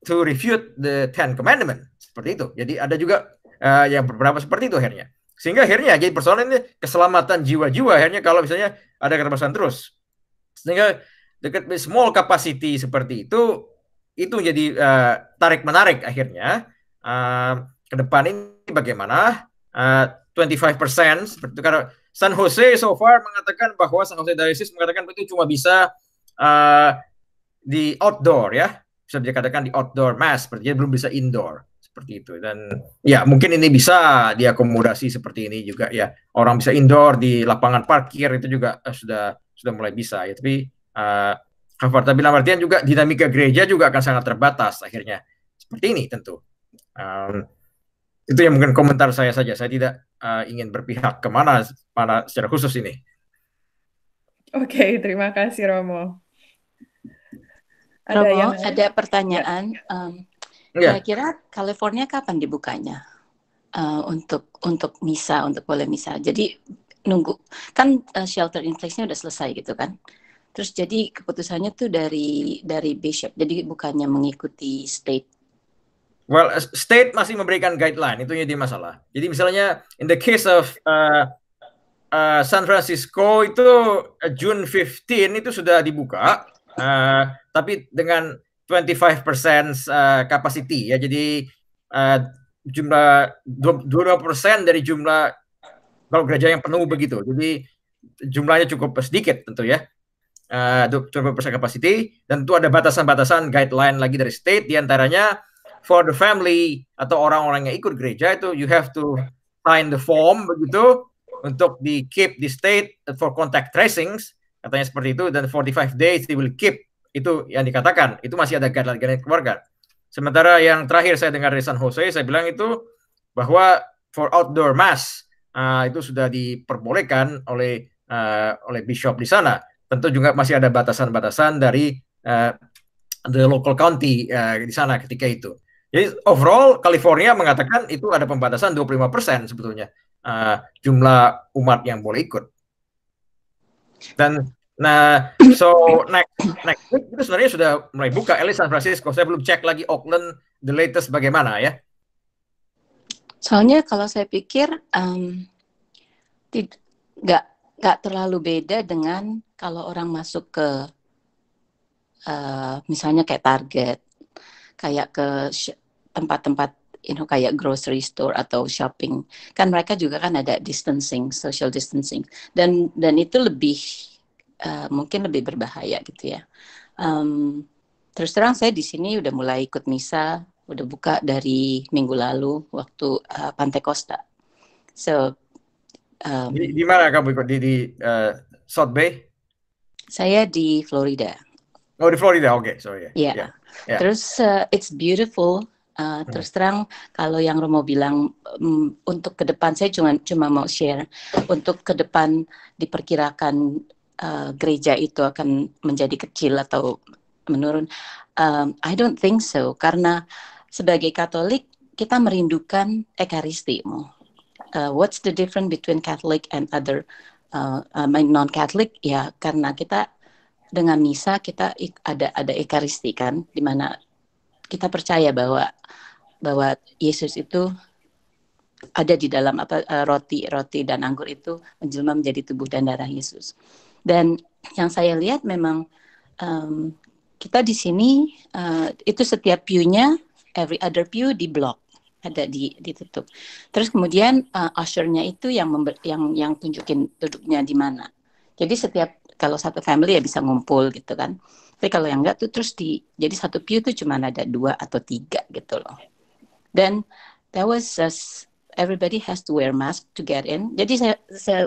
to refute the Ten Commandment seperti itu. Jadi ada juga yang beberapa seperti itu akhirnya. Sehingga akhirnya jadi persoalan ini keselamatan jiwa-jiwa akhirnya kalau misalnya ada keterbatasan terus. Sehingga dekat small capacity seperti itu jadi tarik-menarik akhirnya ke depan ini bagaimana 25% seperti itu. Karena San Jose so far mengatakan bahwa San Jose Diocese mengatakan itu cuma bisa di outdoor ya, bisa dikatakan di outdoor mass, sepertinya belum bisa indoor seperti itu. Dan ya mungkin ini bisa diakomodasi seperti ini juga ya, orang bisa indoor di lapangan parkir itu juga sudah mulai bisa ya. Tapi tapi dalam artian juga dinamika gereja juga akan sangat terbatas akhirnya seperti ini tentu. Itu yang mungkin komentar saya saja. Saya tidak ingin berpihak kemana secara khusus ini. Oke, terima kasih Romo. Romo, ada pertanyaan. Kira-kira California kapan dibukanya untuk misa, untuk boleh misa? Jadi nunggu kan shelter in place-nya udah selesai gitu kan? Terus jadi keputusannya tuh dari bishop. Jadi bukannya mengikuti state. Well, state masih memberikan guideline, itu jadi masalah. Jadi misalnya in the case of San Francisco itu June 15 itu sudah dibuka. Tapi dengan 25% capacity ya, jadi jumlah 22% dari jumlah kalau gereja yang penuh begitu, jadi jumlahnya cukup sedikit tentu ya, 20% capacity, dan itu ada batasan-batasan guideline lagi dari state, diantaranya for the family atau orang-orang yang ikut gereja itu you have to sign the form begitu untuk di keep di state for contact tracings. Katanya seperti itu, dan 45 days they will keep, itu yang dikatakan, itu masih ada guideline keluarga. Sementara yang terakhir saya dengar dari San Jose, saya bilang itu bahwa for outdoor mass itu sudah diperbolehkan oleh bishop di sana. Tentu juga masih ada batasan-batasan dari the local county di sana ketika itu. Jadi overall California mengatakan itu ada pembatasan 25% sebetulnya jumlah umat yang boleh ikut. Dan so next week itu sebenarnya sudah mulai buka, San Francisco. Saya belum cek lagi Oakland the latest bagaimana ya. Soalnya kalau saya pikir nggak terlalu beda dengan kalau orang masuk ke misalnya kayak Target, kayak ke tempat-tempat kayak grocery store atau shopping, kan mereka juga kan ada distancing, social distancing, dan itu lebih mungkin lebih berbahaya gitu ya. Terus terang saya di sini udah mulai ikut misa, udah buka dari minggu lalu waktu Pantai Costa. So di mana kamu ikut di South Bay? Saya di Florida. Oh, di Florida, oke. Sorry. Yeah. Terus it's beautiful. Terus terang kalau yang Romo bilang untuk ke depan, saya cuma mau share untuk ke depan diperkirakan gereja itu akan menjadi kecil atau menurun. I don't think so, karena sebagai Katolik kita merindukan Ekaristi. What's the difference between Catholic and other non-Catholic ya karena kita dengan misa kita ada ekaristi kan, di mana kita percaya bahwa Yesus itu ada di dalam roti dan anggur itu menjelma menjadi tubuh dan darah Yesus. Dan yang saya lihat memang kita di sini itu setiap pew-nya, every other pew di block, ada ditutup. Terus kemudian usher-nya itu yang tunjukin duduknya di mana. Jadi kalau satu family ya bisa ngumpul gitu kan. Tapi kalau yang enggak tuh terus jadi satu pew tuh cuma ada 2 atau 3 gitu loh. Dan that was everybody has to wear mask to get in. Jadi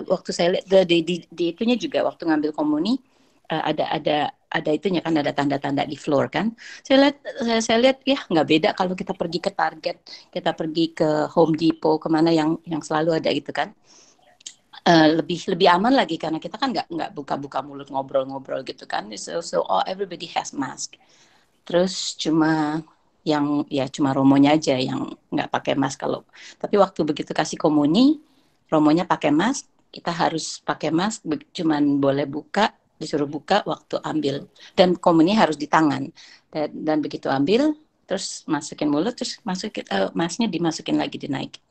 waktu saya lihat di itunya juga waktu ngambil komuni ada itunya kan, ada tanda-tanda di floor kan. Saya lihat ya nggak beda kalau kita pergi ke Target, kita pergi ke Home Depot, kemana yang selalu ada gitu kan. Lebih aman lagi karena kita kan nggak buka-buka mulut ngobrol-ngobrol gitu kan. So everybody has mask. Terus cuma romonya aja yang nggak pakai mask tapi waktu begitu kasih komuni, romonya pakai mask, kita harus pakai mask, cuman boleh disuruh buka waktu ambil, dan komuni harus di tangan, dan begitu ambil terus masukin mulut, terus masknya dimasukin lagi, dinaikin.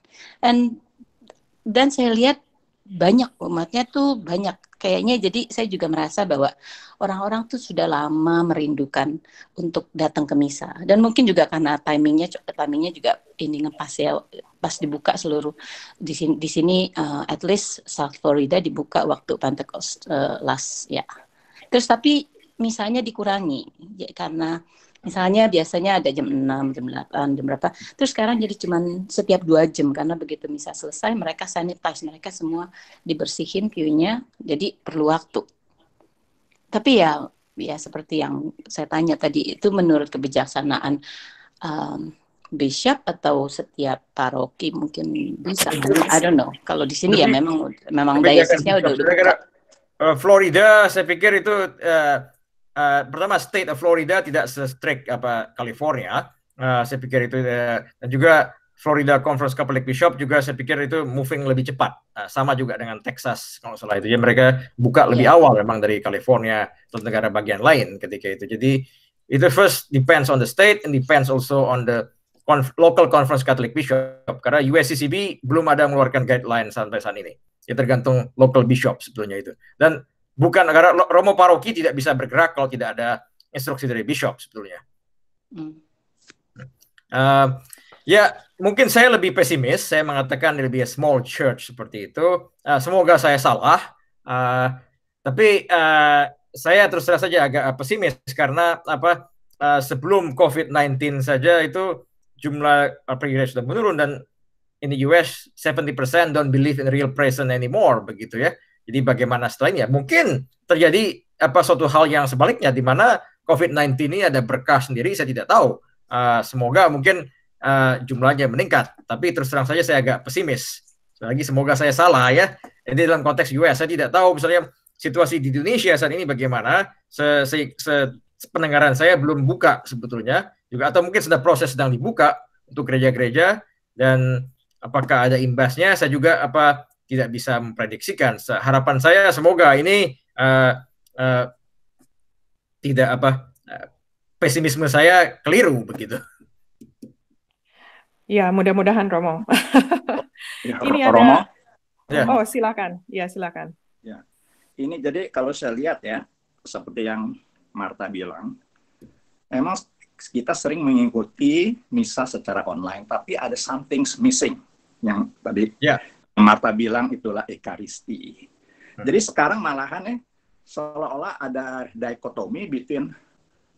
Dan saya lihat banyak umatnya tuh banyak kayaknya, jadi saya juga merasa bahwa orang-orang tuh sudah lama merindukan untuk datang ke misa, dan mungkin juga karena timingnya juga ini ngepas ya, pas dibuka seluruh di sini at least South Florida dibuka waktu Pentecost last ya. Terus tapi misalnya dikurangi ya, karena misalnya biasanya ada jam 6, jam 8, jam berapa. Terus sekarang jadi cuman setiap 2 jam karena begitu misa selesai mereka sanitize, mereka semua dibersihin pew-nya, jadi perlu waktu. Tapi ya seperti yang saya tanya tadi, itu menurut kebijaksanaan bishop atau setiap paroki mungkin bisa. I don't know. Kalau di sini ya memang diocese-nya udah buka. Florida saya pikir itu pertama state of Florida tidak se-strict California. Saya pikir itu dan juga Florida Conference Catholic Bishop juga saya pikir itu moving lebih cepat. Sama juga dengan Texas kalau salah itu. Ya mereka buka lebih awal memang dari California atau negara bagian lain ketika itu. Jadi itu first depends on the state and depends also on the local Conference Catholic Bishop, karena USCCB belum ada mengeluarkan guideline sampai saat ini. Ya tergantung local bishop sebetulnya itu. Dan bukan karena Romo Paroki tidak bisa bergerak kalau tidak ada instruksi dari bishop sebetulnya. Ya mungkin saya lebih pesimis, saya mengatakan lebih small church seperti itu. Semoga saya salah. Tapi saya terus terang saja agak pesimis karena sebelum COVID-19 saja itu jumlah pergerakan sudah menurun, dan in the US 70% don't believe in real presence anymore begitu ya. Jadi bagaimana setelahnya? Mungkin terjadi suatu hal yang sebaliknya di mana COVID-19 ini ada berkah sendiri, saya tidak tahu. Semoga mungkin jumlahnya meningkat, tapi terus terang saja saya agak pesimis. Lagi semoga saya salah ya. Ini dalam konteks US saya tidak tahu misalnya situasi di Indonesia saat ini bagaimana. Pendengaran saya belum buka sebetulnya juga, atau mungkin sedang dibuka untuk gereja-gereja, dan apakah ada imbasnya saya juga tidak bisa memprediksikan. Harapan saya semoga ini tidak pesimisme saya keliru begitu. Ya, mudah-mudahan Romo. Ya, Ini Romo. ada. Oh, silakan. Ya, silakan. Ya. Ini jadi kalau saya lihat ya, seperti yang Martha bilang, memang kita sering mengikuti misa secara online, tapi ada something missing yang tadi Martha bilang, itulah ekaristi. Jadi sekarang malahan seolah-olah ada dikotomi between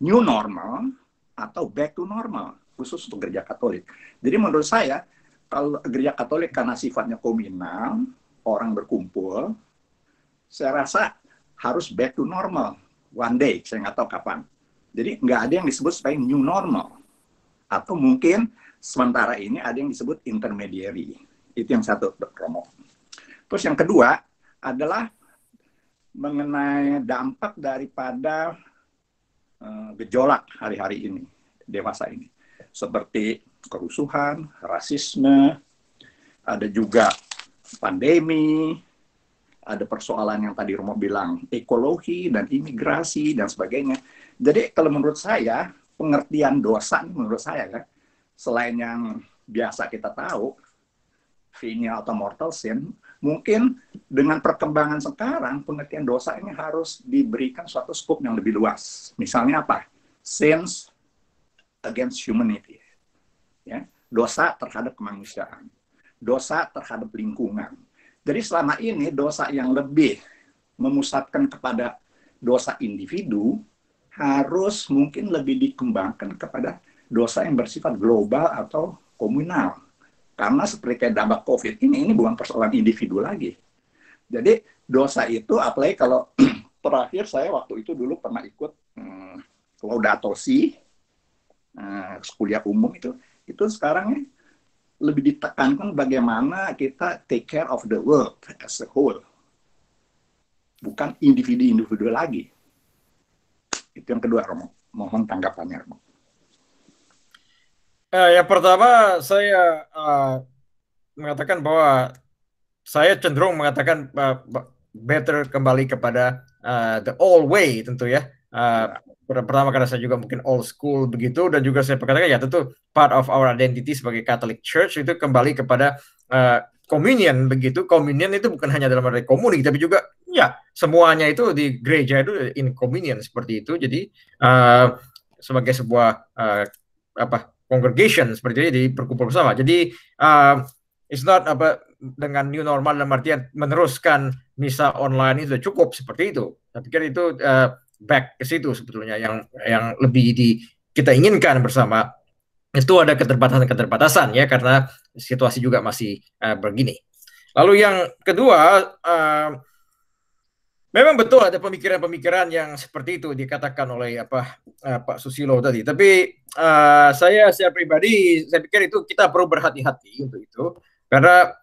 new normal atau back to normal, khusus untuk gereja Katolik. Jadi menurut saya, kalau gereja Katolik karena sifatnya komunal, orang berkumpul, saya rasa harus back to normal. One day, saya nggak tahu kapan. Jadi nggak ada yang disebut sebagai new normal. Atau mungkin sementara ini ada yang disebut intermediary. Itu yang satu, Romo. Terus yang kedua adalah mengenai dampak daripada gejolak hari-hari ini, dewasa ini. Seperti kerusuhan, rasisme, ada juga pandemi, ada persoalan yang tadi Romo bilang, ekologi dan imigrasi dan sebagainya. Jadi kalau menurut saya, pengertian dosa menurut saya kan, selain yang biasa kita tahu, venial atau mortal sin, mungkin dengan perkembangan sekarang, pengertian dosa ini harus diberikan suatu skop yang lebih luas. Misalnya apa? Sins against humanity. Ya, dosa terhadap kemanusiaan. Dosa terhadap lingkungan. Jadi selama ini dosa yang lebih memusatkan kepada dosa individu harus mungkin lebih dikembangkan kepada dosa yang bersifat global atau komunal. Karena seperti kayak dampak COVID ini bukan persoalan individu lagi. Jadi dosa itu, apalagi kalau terakhir saya waktu itu dulu pernah ikut Laudato Si, kuliah umum itu sekarang lebih ditekankan bagaimana kita take care of the world as a whole. Bukan individu-individu lagi. Itu yang kedua, Romo. Mohon tanggapannya, Romo. Yang pertama saya mengatakan bahwa saya cenderung mengatakan better kembali kepada the old way tentu ya. Pertama karena saya juga mungkin old school begitu, dan juga saya katakan ya tentu part of our identity sebagai Catholic Church itu kembali kepada communion begitu. Communion itu bukan hanya dalam arti komuni, tapi juga ya semuanya itu di gereja itu in communion seperti itu. Jadi sebagai sebuah congregation seperti itu, jadi berkumpul bersama. Jadi it's not dengan new normal dalam artian meneruskan misa online itu cukup seperti itu. Saya pikir itu back ke situ sebetulnya yang lebih kita inginkan bersama. Itu ada keterbatasan ya, karena situasi juga masih begini. Lalu yang kedua, memang betul ada pemikiran-pemikiran yang seperti itu dikatakan oleh Pak Susilo tadi. Tapi saya secara pribadi saya pikir itu kita perlu berhati-hati untuk itu, karena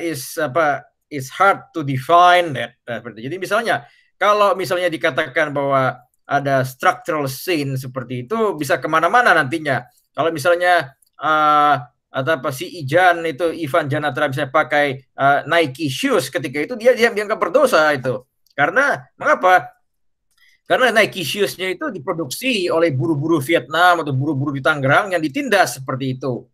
it's hard to define that. Jadi misalnya kalau misalnya dikatakan bahwa ada structural sin seperti itu bisa kemana-mana nantinya. Kalau misalnya si Ivan Janatra bisa pakai Nike shoes ketika itu dia dianggap berdosa itu. Karena mengapa? Karena Nike shoes-nya itu diproduksi oleh buru-buru Vietnam atau buru-buru di Tangerang yang ditindas seperti itu.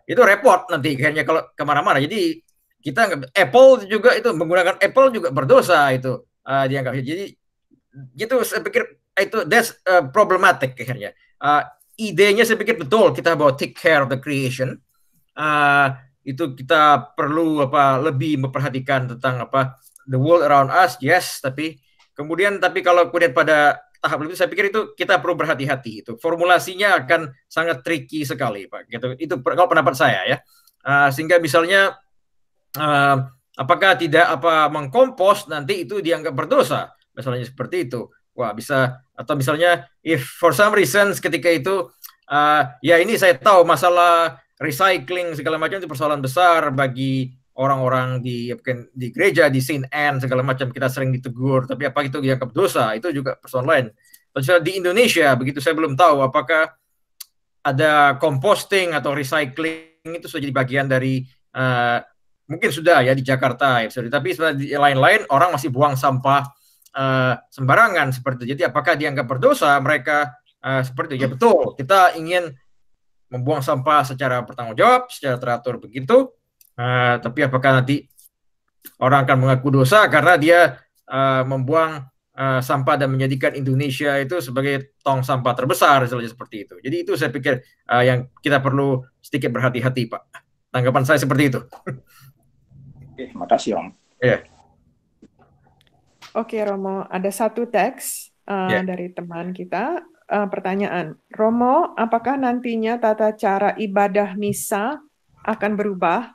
Itu repot nanti kayaknya kalau kemana-mana. Jadi kita Apple juga itu menggunakan Apple juga berdosa itu dianggap. Jadi gitu saya pikir itu that's problematic akhirnya. Idenya saya pikir betul, kita bawa take care of the creation. Itu kita perlu lebih memperhatikan tentang the world around us, yes, tapi kalau kemudian pada tahap itu saya pikir itu kita perlu berhati-hati. Itu formulasinya akan sangat tricky sekali, Pak. Gitu. Itu kalau pendapat saya ya. Sehingga misalnya apakah tidak mengkompos nanti itu dianggap berdosa, misalnya seperti itu. Wah, bisa, atau misalnya if for some reasons ketika itu ya ini saya tahu masalah recycling segala macam itu persoalan besar bagi orang-orang di gereja, di Saint Anne segala macam, kita sering ditegur, tapi apa itu dianggap dosa, itu juga persoalan lain. Misalnya di Indonesia begitu saya belum tahu apakah ada composting atau recycling itu sudah jadi bagian dari mungkin sudah ya di Jakarta ya, tapi di lain-lain orang masih buang sampah sembarangan seperti itu. Jadi apakah dianggap berdosa mereka seperti itu? Ya betul, kita ingin membuang sampah secara bertanggung jawab, secara teratur begitu. Tapi apakah nanti orang akan mengaku dosa karena dia membuang sampah dan menjadikan Indonesia itu sebagai tong sampah terbesar seperti itu. Jadi itu saya pikir yang kita perlu sedikit berhati-hati, Pak. Tanggapan saya seperti itu. Oke, makasih Om. Yeah. Oke, Romo, ada satu teks dari teman kita. Pertanyaan, Romo, apakah nantinya tata cara ibadah misa akan berubah?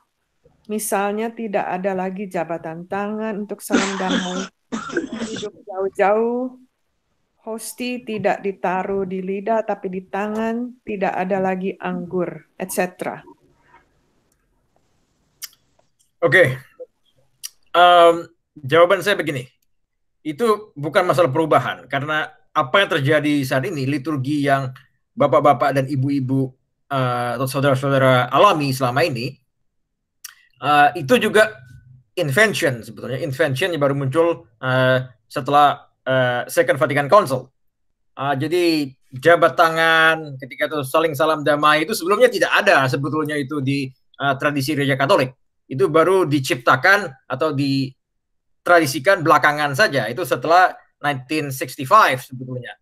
Misalnya tidak ada lagi jabatan tangan untuk salam damai, hidup jauh-jauh, hosti tidak ditaruh di lidah tapi di tangan, tidak ada lagi anggur, etc. Oke. Jawaban saya begini. Itu bukan masalah perubahan, karena apa yang terjadi saat ini, liturgi yang bapak-bapak dan ibu-ibu atau saudara-saudara alami selama ini, itu juga invention sebetulnya. Invention yang baru muncul setelah Second Vatican Council. Jadi jabat tangan ketika itu saling salam damai itu sebelumnya tidak ada sebetulnya itu di tradisi Gereja Katolik. Itu baru diciptakan atau ditradisikan belakangan saja. Itu setelah 1965 sebetulnya.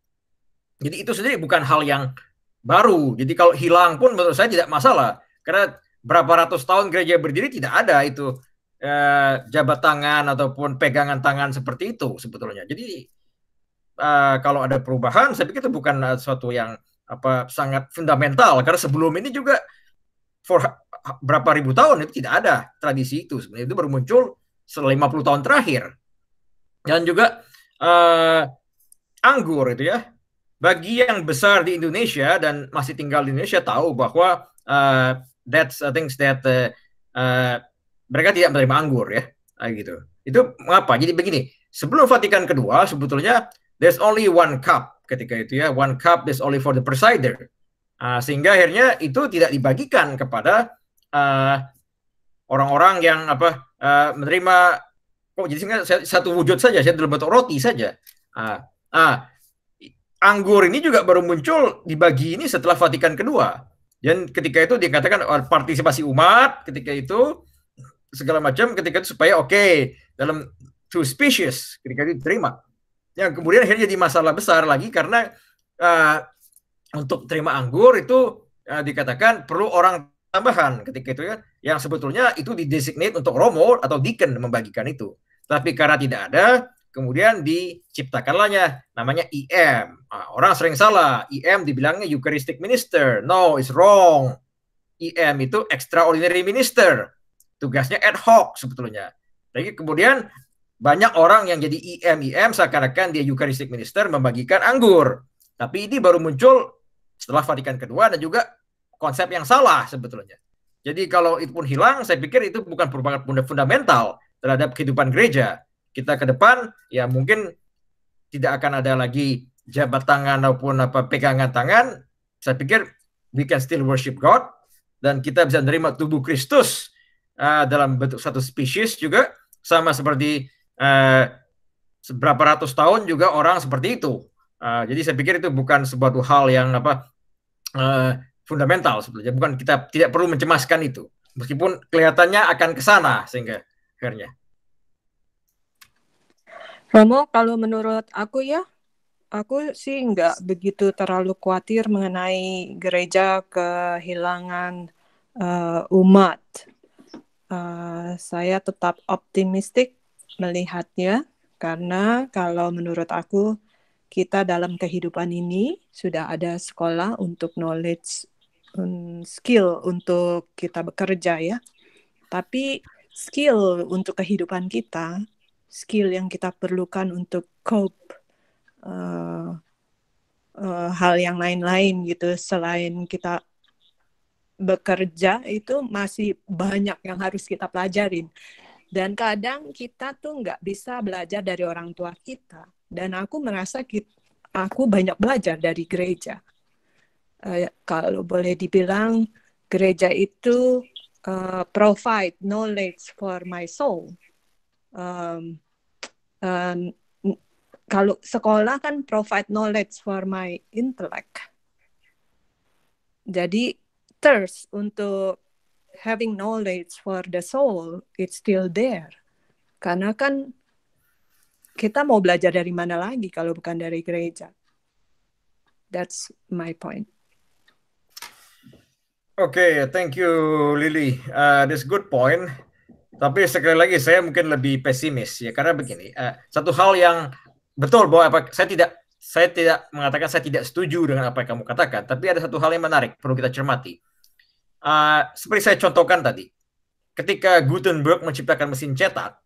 Jadi itu sendiri bukan hal yang baru. Jadi kalau hilang pun menurut saya tidak masalah. Karena berapa ratus tahun gereja berdiri tidak ada itu jabat tangan ataupun pegangan tangan seperti itu sebetulnya. Jadi kalau ada perubahan, saya pikir itu bukan sesuatu yang sangat fundamental. Karena sebelum ini juga berapa ribu tahun itu tidak ada tradisi itu. Sebenarnya itu baru muncul setelah 50 tahun terakhir. Dan juga anggur itu ya. Bagi yang besar di Indonesia dan masih tinggal di Indonesia tahu bahwa that's things that mereka tidak menerima anggur ya, gitu. Itu mengapa? Jadi begini, sebelum Vatikan kedua sebetulnya there's only one cup ketika itu ya, one cup is only for the presider, sehingga akhirnya itu tidak dibagikan kepada orang-orang yang menerima. Jadi satu wujud saja, saya dalam bentuk roti saja. Anggur ini juga baru muncul dibagi ini setelah Vatikan kedua. Dan ketika itu dikatakan partisipasi umat, ketika itu segala macam, ketika itu supaya dalam two species, ketika itu diterima. Yang kemudian akhirnya jadi masalah besar lagi karena untuk terima anggur itu dikatakan perlu orang tambahan ketika itu ya, yang sebetulnya itu didesignate untuk romo atau deacon membagikan itu. Tapi karena tidak ada, kemudian diciptakanlahnya namanya IM. Orang sering salah, IM dibilangnya Eucharistic Minister. No, it's wrong. IM itu Extraordinary Minister. Tugasnya ad hoc sebetulnya. Jadi kemudian banyak orang yang jadi IM seakan-akan dia Eucharistic Minister membagikan anggur. Tapi ini baru muncul setelah Vatikan kedua dan juga konsep yang salah sebetulnya. Jadi kalau itu pun hilang, saya pikir itu bukan perubahan fundamental terhadap kehidupan gereja. Kita ke depan ya mungkin tidak akan ada lagi jabat tangan maupun pegangan tangan. Saya pikir we can still worship God dan kita bisa menerima tubuh Kristus dalam bentuk satu spesies juga, sama seperti seberapa ratus tahun juga orang seperti itu. Jadi saya pikir itu bukan sebuah hal yang fundamental sebetulnya. Bukan, kita tidak perlu mencemaskan itu. Meskipun kelihatannya akan ke sana sehingga akhirnya. Romo, kalau menurut aku ya, aku sih nggak begitu terlalu khawatir mengenai gereja kehilangan umat. Saya tetap optimistik melihatnya, karena kalau menurut aku, kita dalam kehidupan ini sudah ada sekolah untuk knowledge, skill untuk kita bekerja ya. Tapi skill untuk kehidupan kita, skill yang kita perlukan untuk cope hal yang lain-lain gitu selain kita bekerja, itu masih banyak yang harus kita pelajarin. Dan kadang kita tuh nggak bisa belajar dari orang tua kita. Dan aku merasa aku banyak belajar dari gereja. Kalau boleh dibilang gereja itu provide knowledge for my soul. Kalau sekolah kan provide knowledge for my intellect. Jadi thirst untuk having knowledge for the soul, it's still there. Karena kan kita mau belajar dari mana lagi kalau bukan dari gereja. That's my point. Okay, thank you Lily. That's good point. Tapi sekali lagi saya mungkin lebih pesimis ya, karena begini, satu hal yang betul bahwa saya tidak mengatakan saya tidak setuju dengan apa yang kamu katakan, tapi ada satu hal yang menarik perlu kita cermati. Seperti saya contohkan tadi, ketika Gutenberg menciptakan mesin cetak,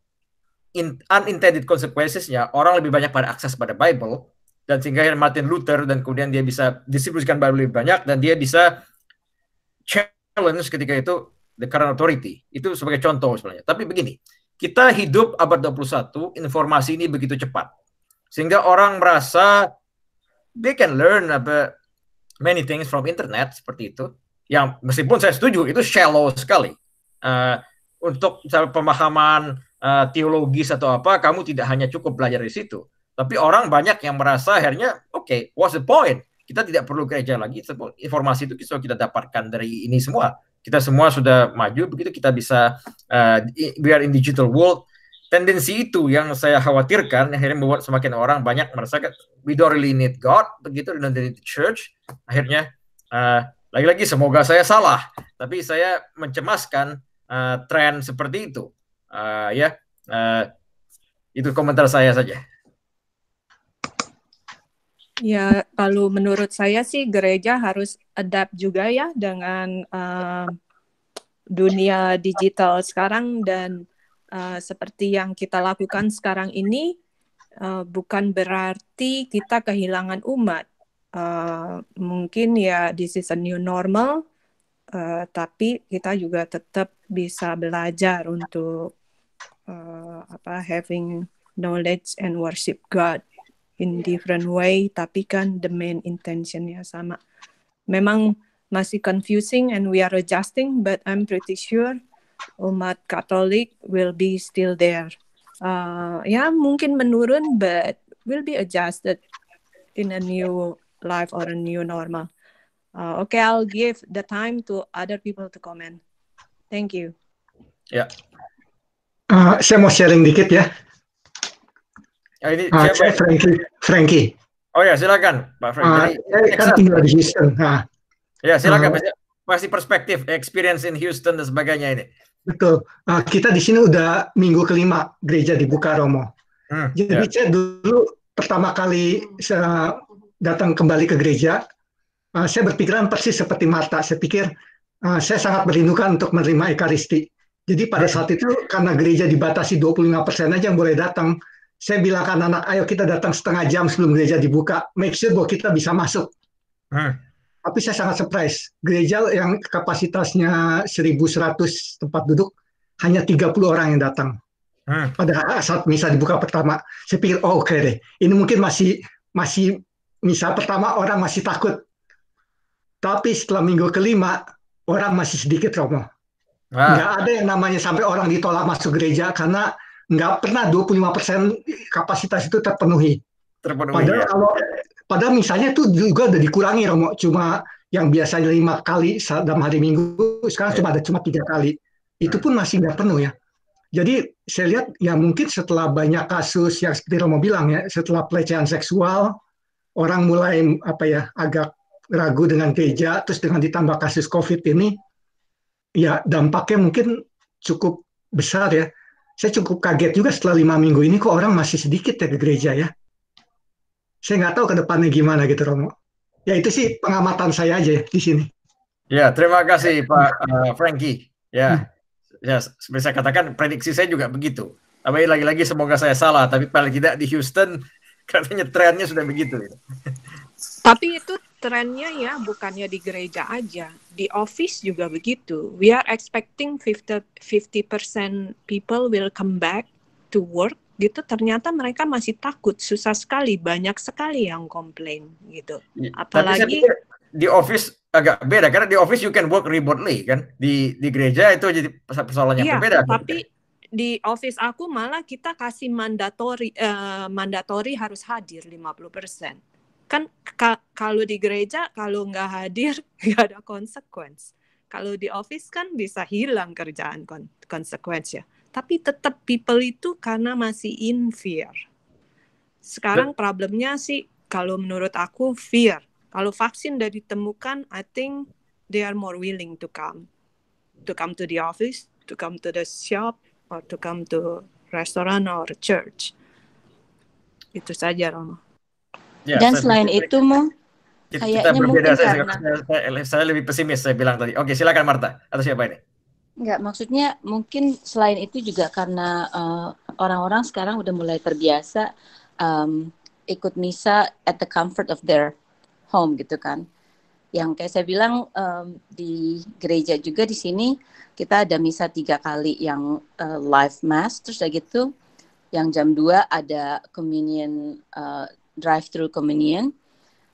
unintended consequences-nya orang lebih banyak pada akses pada Bible, dan sehingga Martin Luther dan kemudian dia bisa distribusikan Bible lebih banyak dan dia bisa challenge ketika itu the current authority. Itu sebagai contoh sebenarnya. Tapi begini, kita hidup abad 21, informasi ini begitu cepat. Sehingga orang merasa they can learn about many things from internet seperti itu. Yang meskipun saya setuju itu shallow sekali. Untuk pemahaman teologis atau apa, kamu tidak hanya cukup belajar di situ. Tapi orang banyak yang merasa akhirnya, oke, what's the point? Kita tidak perlu gereja lagi, informasi itu kita dapatkan dari ini semua. Kita semua sudah maju, begitu kita bisa, we are in digital world. Tendensi itu yang saya khawatirkan, akhirnya membuat semakin orang banyak merasakan, we don't really need God, begitu, we don't need the church. Akhirnya, lagi-lagi semoga saya salah, tapi saya mencemaskan tren seperti itu. Itu komentar saya saja. Ya, kalau menurut saya sih gereja harus adapt juga ya dengan dunia digital sekarang, dan seperti yang kita lakukan sekarang ini bukan berarti kita kehilangan umat. Mungkin ya this is a new normal, tapi kita juga tetap bisa belajar untuk having knowledge and worship God in different way, tapi kan the main intentionnya sama. Memang masih confusing and we are adjusting, but I'm pretty sure umat Katolik will be still there. Ya mungkin menurun, but will be adjusted in a new life or a new normal. Okay, I'll give the time to other people to comment. Thank you. Ya. Saya mau sharing dikit ya. Ini Saya Frankie. Oh ya, silakan Pak Frankie. Saya kan tinggal di Houston. Ya, silakan. Pasti perspektif, experience in Houston dan sebagainya ini. Betul. Kita di sini udah minggu kelima gereja dibuka, Romo. Jadi saya dulu pertama kali saya datang kembali ke gereja, saya berpikiran persis seperti Marta. Saya pikir saya sangat merindukan untuk menerima Ekaristi. Jadi pada saat itu karena gereja dibatasi 25% aja yang boleh datang, saya bilang ke anak-anak, ayo kita datang setengah jam sebelum gereja dibuka, make sure bahwa kita bisa masuk. Tapi saya sangat surprise, gereja yang kapasitasnya 1.100 tempat duduk, hanya 30 orang yang datang. Pada saat misa dibuka pertama, saya pikir, oke deh, ini mungkin masih misa pertama orang masih takut. Tapi setelah minggu kelima, orang masih sedikit, Romo. Nggak ada yang namanya sampai orang ditolak masuk gereja, karena nggak pernah 25% kapasitas itu terpenuhi. Padahal misalnya itu juga udah dikurangi, Romo. Cuma yang biasanya 5 kali dalam hari Minggu, sekarang cuma 3 kali. Itu pun masih nggak penuh ya. Jadi saya lihat ya mungkin setelah banyak kasus yang seperti Romo bilang ya, setelah pelecehan seksual, orang mulai agak ragu dengan gereja, terus dengan ditambah kasus COVID ini, ya dampaknya mungkin cukup besar ya. Saya cukup kaget juga setelah 5 minggu ini kok orang masih sedikit ya ke gereja ya. Saya nggak tahu ke depannya gimana gitu, Romo. Ya itu sih pengamatan saya aja ya di sini. Ya, terima kasih Pak Frankie. Ya, seperti saya katakan, prediksi saya juga begitu. Tapi lagi-lagi semoga saya salah, tapi paling tidak di Houston katanya trennya sudah begitu. Tapi itu trennya ya bukannya di gereja aja, di office juga begitu. We are expecting 50% people will come back to work gitu, ternyata mereka masih takut, susah sekali, banyak sekali yang komplain gitu. Apalagi di office agak beda, karena di office you can work remotely kan, di gereja itu jadi persoalan yang berbeda. Tapi di office aku malah kita kasih mandatori harus hadir 50%. Kan kalau di gereja kalau nggak hadir nggak ada konsekuensi. Kalau di office kan bisa hilang kerjaan konsekuensinya. Tapi tetap people itu karena masih in fear. Sekarang problemnya sih kalau menurut aku fear. Kalau vaksin udah ditemukan, I think they are more willing to come to the office, to come to the shop, or to come to restaurant or church. Itu saja, Romo. Ya, dan selain itu kayaknya mungkin karena saya lebih pesimis, saya bilang tadi. Oke, silakan Marta. Atau siapa ini? Enggak, maksudnya mungkin selain itu juga karena orang-orang sekarang udah mulai terbiasa ikut misa at the comfort of their home gitu kan. Yang kayak saya bilang di gereja juga di sini kita ada misa 3 kali yang live mass, terus udah gitu yang jam 2 ada communion, drive-thru communion.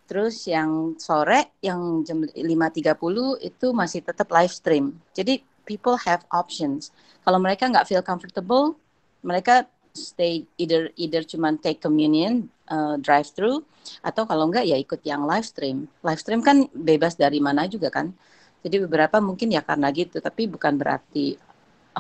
Terus yang sore yang jam 5.30 itu masih tetap live stream. Jadi people have options. Kalau mereka nggak feel comfortable, mereka stay either cuman take communion drive thru, atau kalau enggak ya ikut yang live stream kan bebas dari mana juga kan. Jadi beberapa mungkin ya karena gitu, tapi bukan berarti,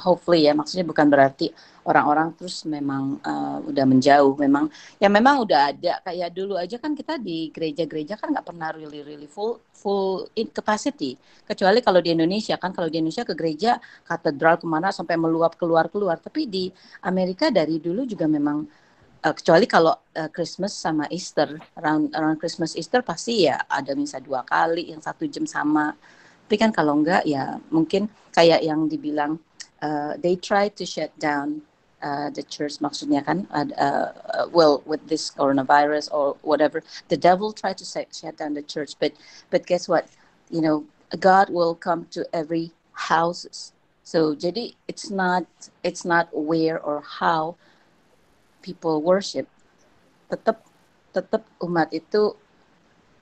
hopefully ya, maksudnya bukan berarti orang-orang terus memang udah menjauh. Memang udah ada kayak dulu aja kan, kita di gereja-gereja kan nggak pernah really full in capacity, kecuali kalau di Indonesia kan. Kalau di Indonesia ke gereja katedral kemana sampai meluap keluar, tapi di Amerika dari dulu juga memang kecuali kalau Christmas sama Easter, around Christmas Easter pasti ya ada misa 2 kali yang 1 jam sama. Tapi kan kalau enggak ya mungkin kayak yang dibilang they try to shut down the church, maksudnya kan well, with this coronavirus or whatever, the devil try to shut down the church, but guess what, God will come to every houses. So jadi it's not where or how people worship, tetap umat itu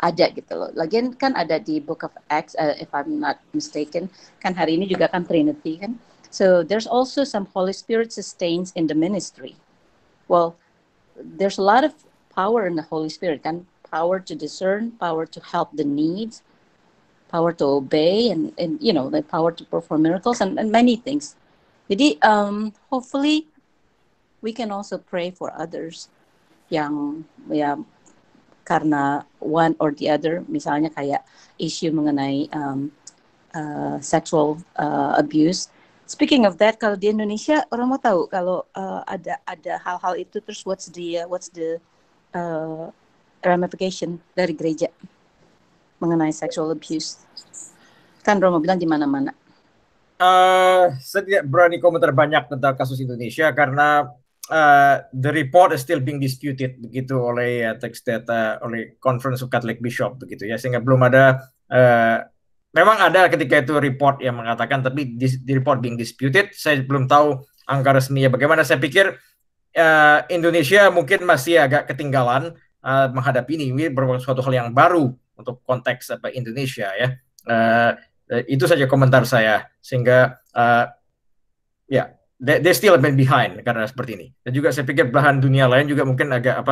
ada gitu loh. Lagian kan ada di Book of Acts, if I'm not mistaken, kan hari ini juga kan Trinity kan. So there's also some Holy Spirit sustains in the ministry. Well, there's a lot of power in the Holy Spirit, kan? Power to discern, power to help the needs, power to obey, and the power to perform miracles and many things. Jadi hopefully we can also pray for others yang ya karena one or the other, misalnya kayak issue mengenai sexual abuse. Speaking of that, kalau di Indonesia orang mau tahu kalau ada hal-hal itu, terus what's the ramification dari gereja mengenai sexual abuse? Kan Romo bilang di mana-mana. Saya tidak berani komentar banyak tentang kasus Indonesia karena the report is still being disputed begitu oleh text data oleh Conference of Catholic Bishop begitu ya, sehingga belum ada memang ada ketika itu report yang mengatakan, tapi di report being disputed. Saya belum tahu angka resminya bagaimana. Saya pikir Indonesia mungkin masih agak ketinggalan menghadapi ini merupakan suatu hal yang baru untuk konteks Indonesia ya. Itu saja komentar saya, sehingga ya they still been behind karena seperti ini. Dan juga saya pikir belahan dunia lain juga mungkin agak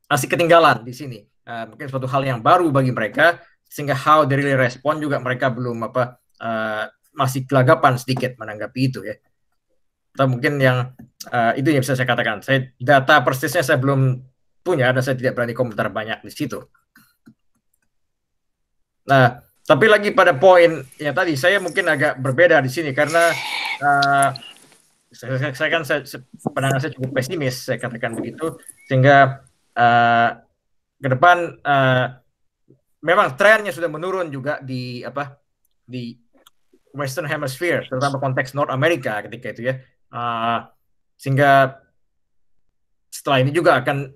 masih ketinggalan di sini. Mungkin suatu hal yang baru bagi mereka, sehingga how they really respond juga mereka belum masih gelagapan sedikit menanggapi itu ya. Atau mungkin yang itu yang bisa saya katakan. Saya data persisnya saya belum punya dan saya tidak berani komentar banyak di situ. Nah, tapi lagi pada poin yang tadi, saya mungkin agak berbeda di sini karena pandangan saya cukup pesimis, saya katakan begitu, sehingga ke depan memang trennya sudah menurun juga di Western Hemisphere, terutama konteks North America ketika itu ya, sehingga setelah ini juga akan,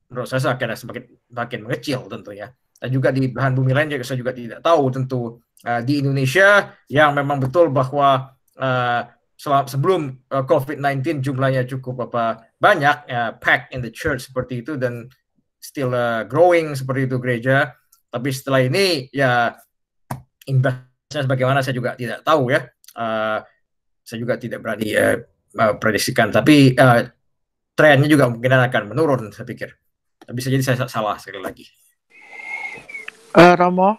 menurut saya akan semakin mengecil tentunya. Dan juga di belahan bumi lain juga saya juga tidak tahu tentu di Indonesia yang memang betul bahwa sebelum COVID-19 jumlahnya cukup banyak, packed in the church seperti itu, dan still growing seperti itu gereja. Tapi setelah ini ya imbasnya bagaimana saya juga tidak tahu ya. Saya juga tidak berani prediksikan. Tapi trennya juga mungkin akan menurun saya pikir. Tapi bisa jadi saya salah sekali lagi. Romo,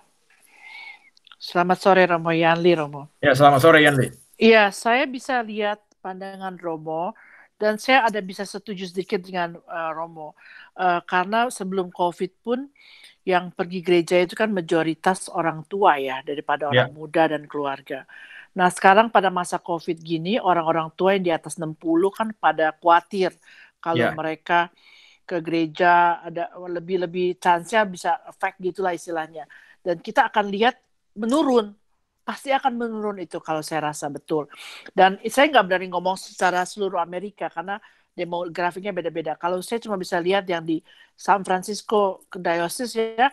selamat sore Romo. Yanli Romo. Ya, selamat sore Yanli. Iya, saya bisa lihat pandangan Romo dan saya bisa setuju sedikit dengan Romo, karena sebelum COVID pun yang pergi gereja itu kan majoritas orang tua ya, daripada orang muda dan keluarga. Nah sekarang pada masa COVID gini, orang-orang tua yang di atas 60 kan pada khawatir kalau mereka ke gereja ada lebih chance-nya bisa efek gitulah istilahnya. Dan kita akan lihat menurun, pasti akan menurun itu kalau saya rasa betul. Dan saya nggak berani ngomong secara seluruh Amerika karena demografiknya beda-beda. Kalau saya cuma bisa lihat yang di San Francisco Diocese ya,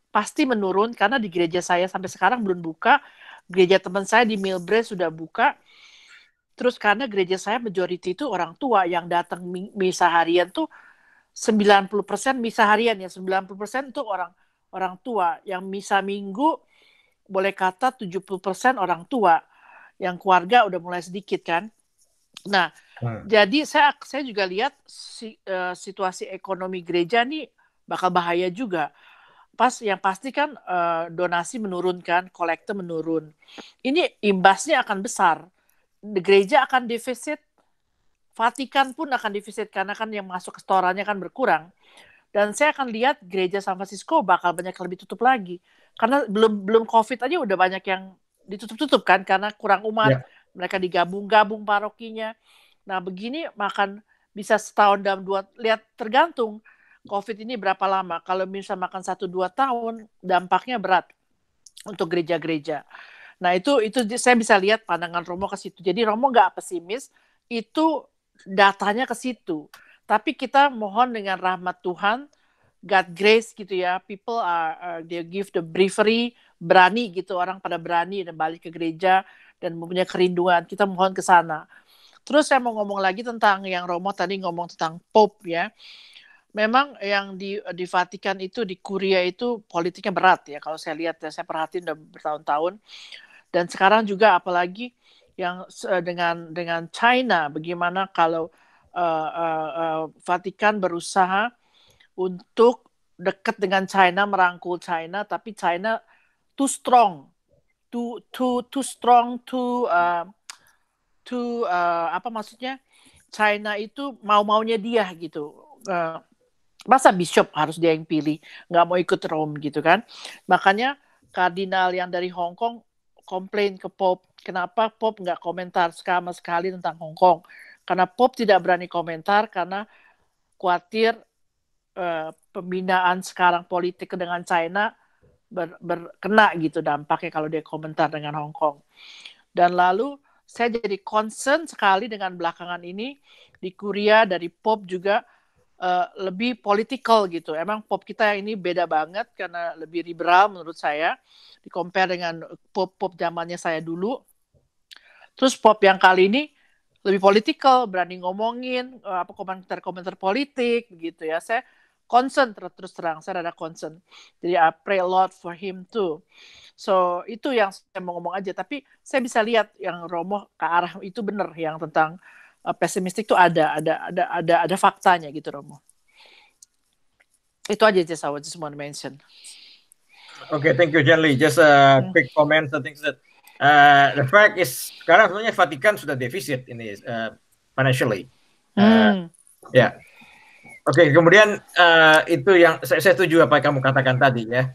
pasti menurun karena di gereja saya sampai sekarang belum buka. Gereja teman saya di Millbrae sudah buka. Terus karena gereja saya majority itu orang tua yang datang misa harian tuh 90% misa harian ya, 90% itu orang tua. Yang misa minggu boleh kata 70% orang tua. Yang keluarga udah mulai sedikit kan. Nah, Jadi saya juga lihat situasi ekonomi gereja nih bakal bahaya juga. Yang pasti kan donasi menurun kan, kolekte menurun. Ini imbasnya akan besar. Gereja akan defisit, Vatikan pun akan defisit karena kan yang masuk ke setorannya kan berkurang. Dan saya akan lihat gereja San Francisco bakal banyak yang lebih tutup lagi. Karena belum COVID aja udah banyak yang ditutup-tutup kan karena kurang umat. Mereka digabung-gabung parokinya. Nah begini makan bisa setahun dalam 2, lihat tergantung COVID ini berapa lama. Kalau misalnya makan 1-2 tahun, dampaknya berat untuk gereja-gereja. Nah itu saya bisa lihat pandangan Romo ke situ. Jadi Romo nggak pesimis, itu datanya ke situ. Tapi kita mohon dengan rahmat Tuhan, God grace gitu ya, people they give the bravery, berani gitu, orang pada berani dan balik ke gereja dan mempunyai kerinduan. Kita mohon ke sana. Terus saya mau ngomong lagi tentang yang Romo tadi ngomong tentang Pope ya. Memang yang di Vatikan itu, di Kuria itu politiknya berat ya. Kalau saya lihat ya, saya perhatiin udah bertahun-tahun. Dan sekarang juga apalagi yang dengan China, bagaimana kalau Vatikan berusaha untuk dekat dengan China, merangkul China, tapi China too strong, apa maksudnya? China itu mau-maunya dia gitu. Masa bishop harus dia yang pilih, nggak mau ikut Rome gitu kan? Makanya kardinal yang dari Hong Kong komplain ke Pope, kenapa Pope nggak komentar sama sekali tentang Hong Kong? Karena Pope tidak berani komentar karena khawatir pembinaan sekarang politik dengan China berkena gitu dampaknya kalau dia komentar dengan Hong Kong. Dan lalu saya jadi concern sekali dengan belakangan ini di Kuria dari Pope juga lebih political gitu. Emang Pope kita ini beda banget karena lebih liberal menurut saya di-compare dengan Pope zamannya saya dulu. Terus Pope yang kali ini lebih political, berani ngomongin komentar-komentar politik gitu ya. Saya concern terus terang, saya ada concern. Jadi I pray a lot for him too. So itu yang saya mau ngomong aja. Tapi saya bisa lihat yang Romo ke arah itu benar, yang tentang pesimistik itu ada faktanya gitu Romo. Itu aja I just want to mention. Okay, thank you Jenly. Just a quick comment. I think that the fact is sekarang sebenarnya Vatikan sudah defisit ini financially. Ya. Oke, kemudian itu yang saya setuju apa yang kamu katakan tadi ya.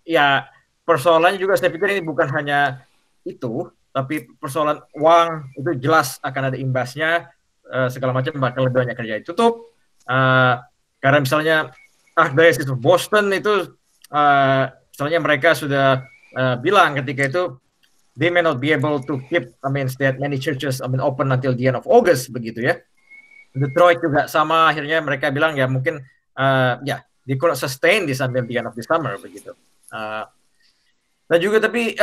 Ya persoalannya juga saya pikir ini bukan hanya itu, tapi persoalan uang itu jelas akan ada imbasnya, segala macam bakal banyak kerja ditutup. Karena misalnya Archdiocese of Boston itu misalnya mereka sudah bilang ketika itu they may not be able to keep that many churches open until the end of August begitu ya. Detroit juga sama, akhirnya mereka bilang ya mungkin they could not sustain this until the end of the summer begitu. Dan juga tapi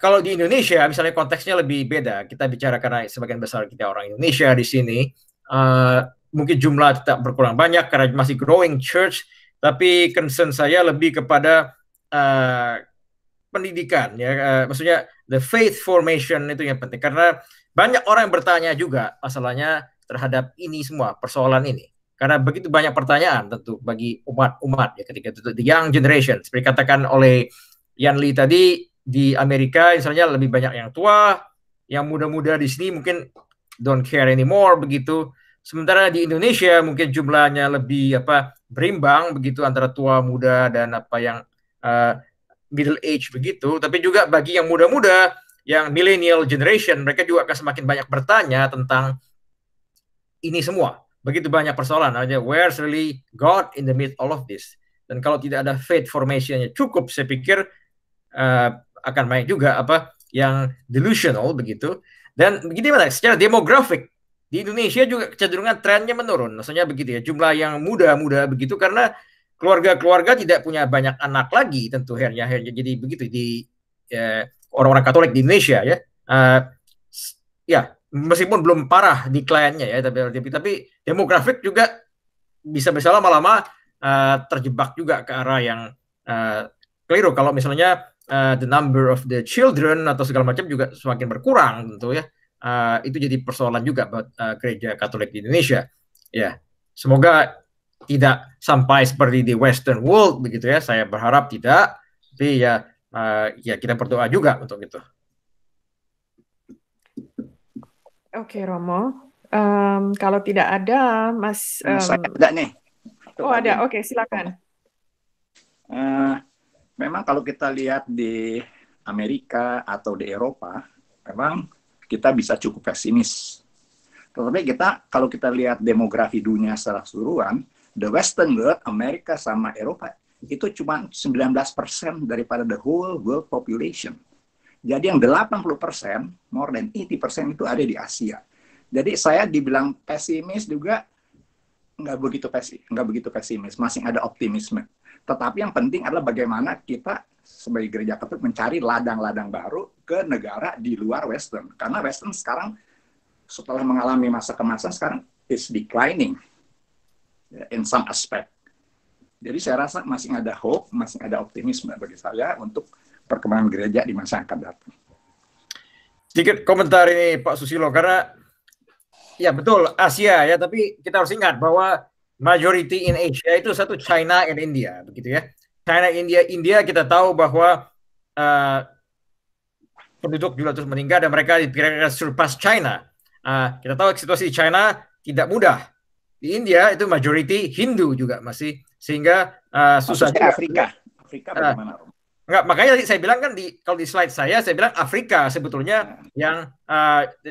kalau di Indonesia misalnya konteksnya lebih beda. Kita bicara karena sebagian besar kita orang Indonesia di sini, mungkin jumlah tetap berkurang banyak karena masih growing church, tapi concern saya lebih kepada pendidikan ya, maksudnya the faith formation itu yang penting karena banyak orang yang bertanya juga masalahnya terhadap ini semua persoalan ini karena begitu banyak pertanyaan tentu bagi umat ya ketika itu the young generation seperti katakan oleh Yan Lee tadi di Amerika misalnya lebih banyak yang tua, yang muda-muda di sini mungkin don't care anymore begitu, sementara di Indonesia mungkin jumlahnya lebih berimbang begitu antara tua muda dan yang middle age begitu, tapi juga bagi yang muda-muda, yang millennial generation, mereka juga akan semakin banyak bertanya tentang ini semua. Begitu banyak persoalan, where's really God in the midst all of this? Dan kalau tidak ada faith formation-nya cukup, saya pikir akan banyak juga yang delusional begitu. Dan begini secara demografik di Indonesia juga kecenderungan trennya menurun. Maksudnya begitu ya, jumlah yang muda-muda begitu karena keluarga-keluarga tidak punya banyak anak lagi tentu akhirnya jadi begitu di orang-orang Katolik di Indonesia ya. Ya meskipun belum parah decline-nya ya, tapi demografik juga bisa lama-lama terjebak juga ke arah yang keliru. Kalau misalnya the number of the children atau segala macam juga semakin berkurang tentu ya. itu jadi persoalan juga buat gereja Katolik di Indonesia. Ya, semoga tidak sampai seperti di Western world begitu ya. Saya berharap tidak, tapi ya kita berdoa juga untuk itu. Oke, Romo. Kalau tidak ada, Mas. Saya ada nih. Oh, ada. Oke, silakan. Memang kalau kita lihat di Amerika atau di Eropa, memang kita bisa cukup pesimis. Tetapi kalau kita lihat demografi dunia secara keseluruhan, the Western world, Amerika sama Eropa, itu cuma 19% daripada the whole world population. Jadi yang 80%, more than 80% itu ada di Asia. Jadi saya dibilang pesimis juga nggak begitu pesimis, masih ada optimisme. Tetapi yang penting adalah bagaimana kita sebagai gereja Katolik mencari ladang-ladang baru ke negara di luar Western. Karena Western sekarang setelah mengalami masa kemasan sekarang is declining in some aspect. Jadi saya rasa masih ada hope, masih ada optimisme bagi saya untuk perkembangan gereja di masa yang akan datang. Sedikit komentar ini Pak Susilo, karena ya betul Asia ya, tapi kita harus ingat bahwa majority in Asia itu satu China and India, begitu ya. China, India kita tahu bahwa penduduk juga terus meningkat dan mereka diperkirakan surpass China. Kita tahu situasi di China tidak mudah. Di India itu majority Hindu juga masih, sehingga susah juga. Afrika bagaimana? Enggak, makanya tadi saya bilang kan kalau di slide saya bilang Afrika sebetulnya yang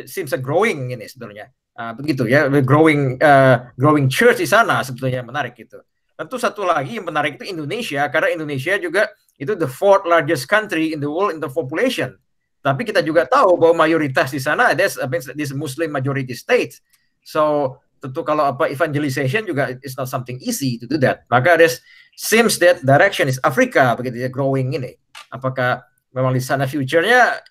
seems growing ini sebetulnya. Begitu ya, growing church di sana sebetulnya menarik gitu. Tentu satu lagi yang menarik itu Indonesia, karena Indonesia juga itu the fourth largest country in the world in the population. Tapi kita juga tahu bahwa mayoritas di sana ada this Muslim majority states. So tentu kalau evangelization juga it's not something easy to do that. Maka seems that direction is Africa begitu ya, growing ini. Apakah memang di sana future-nya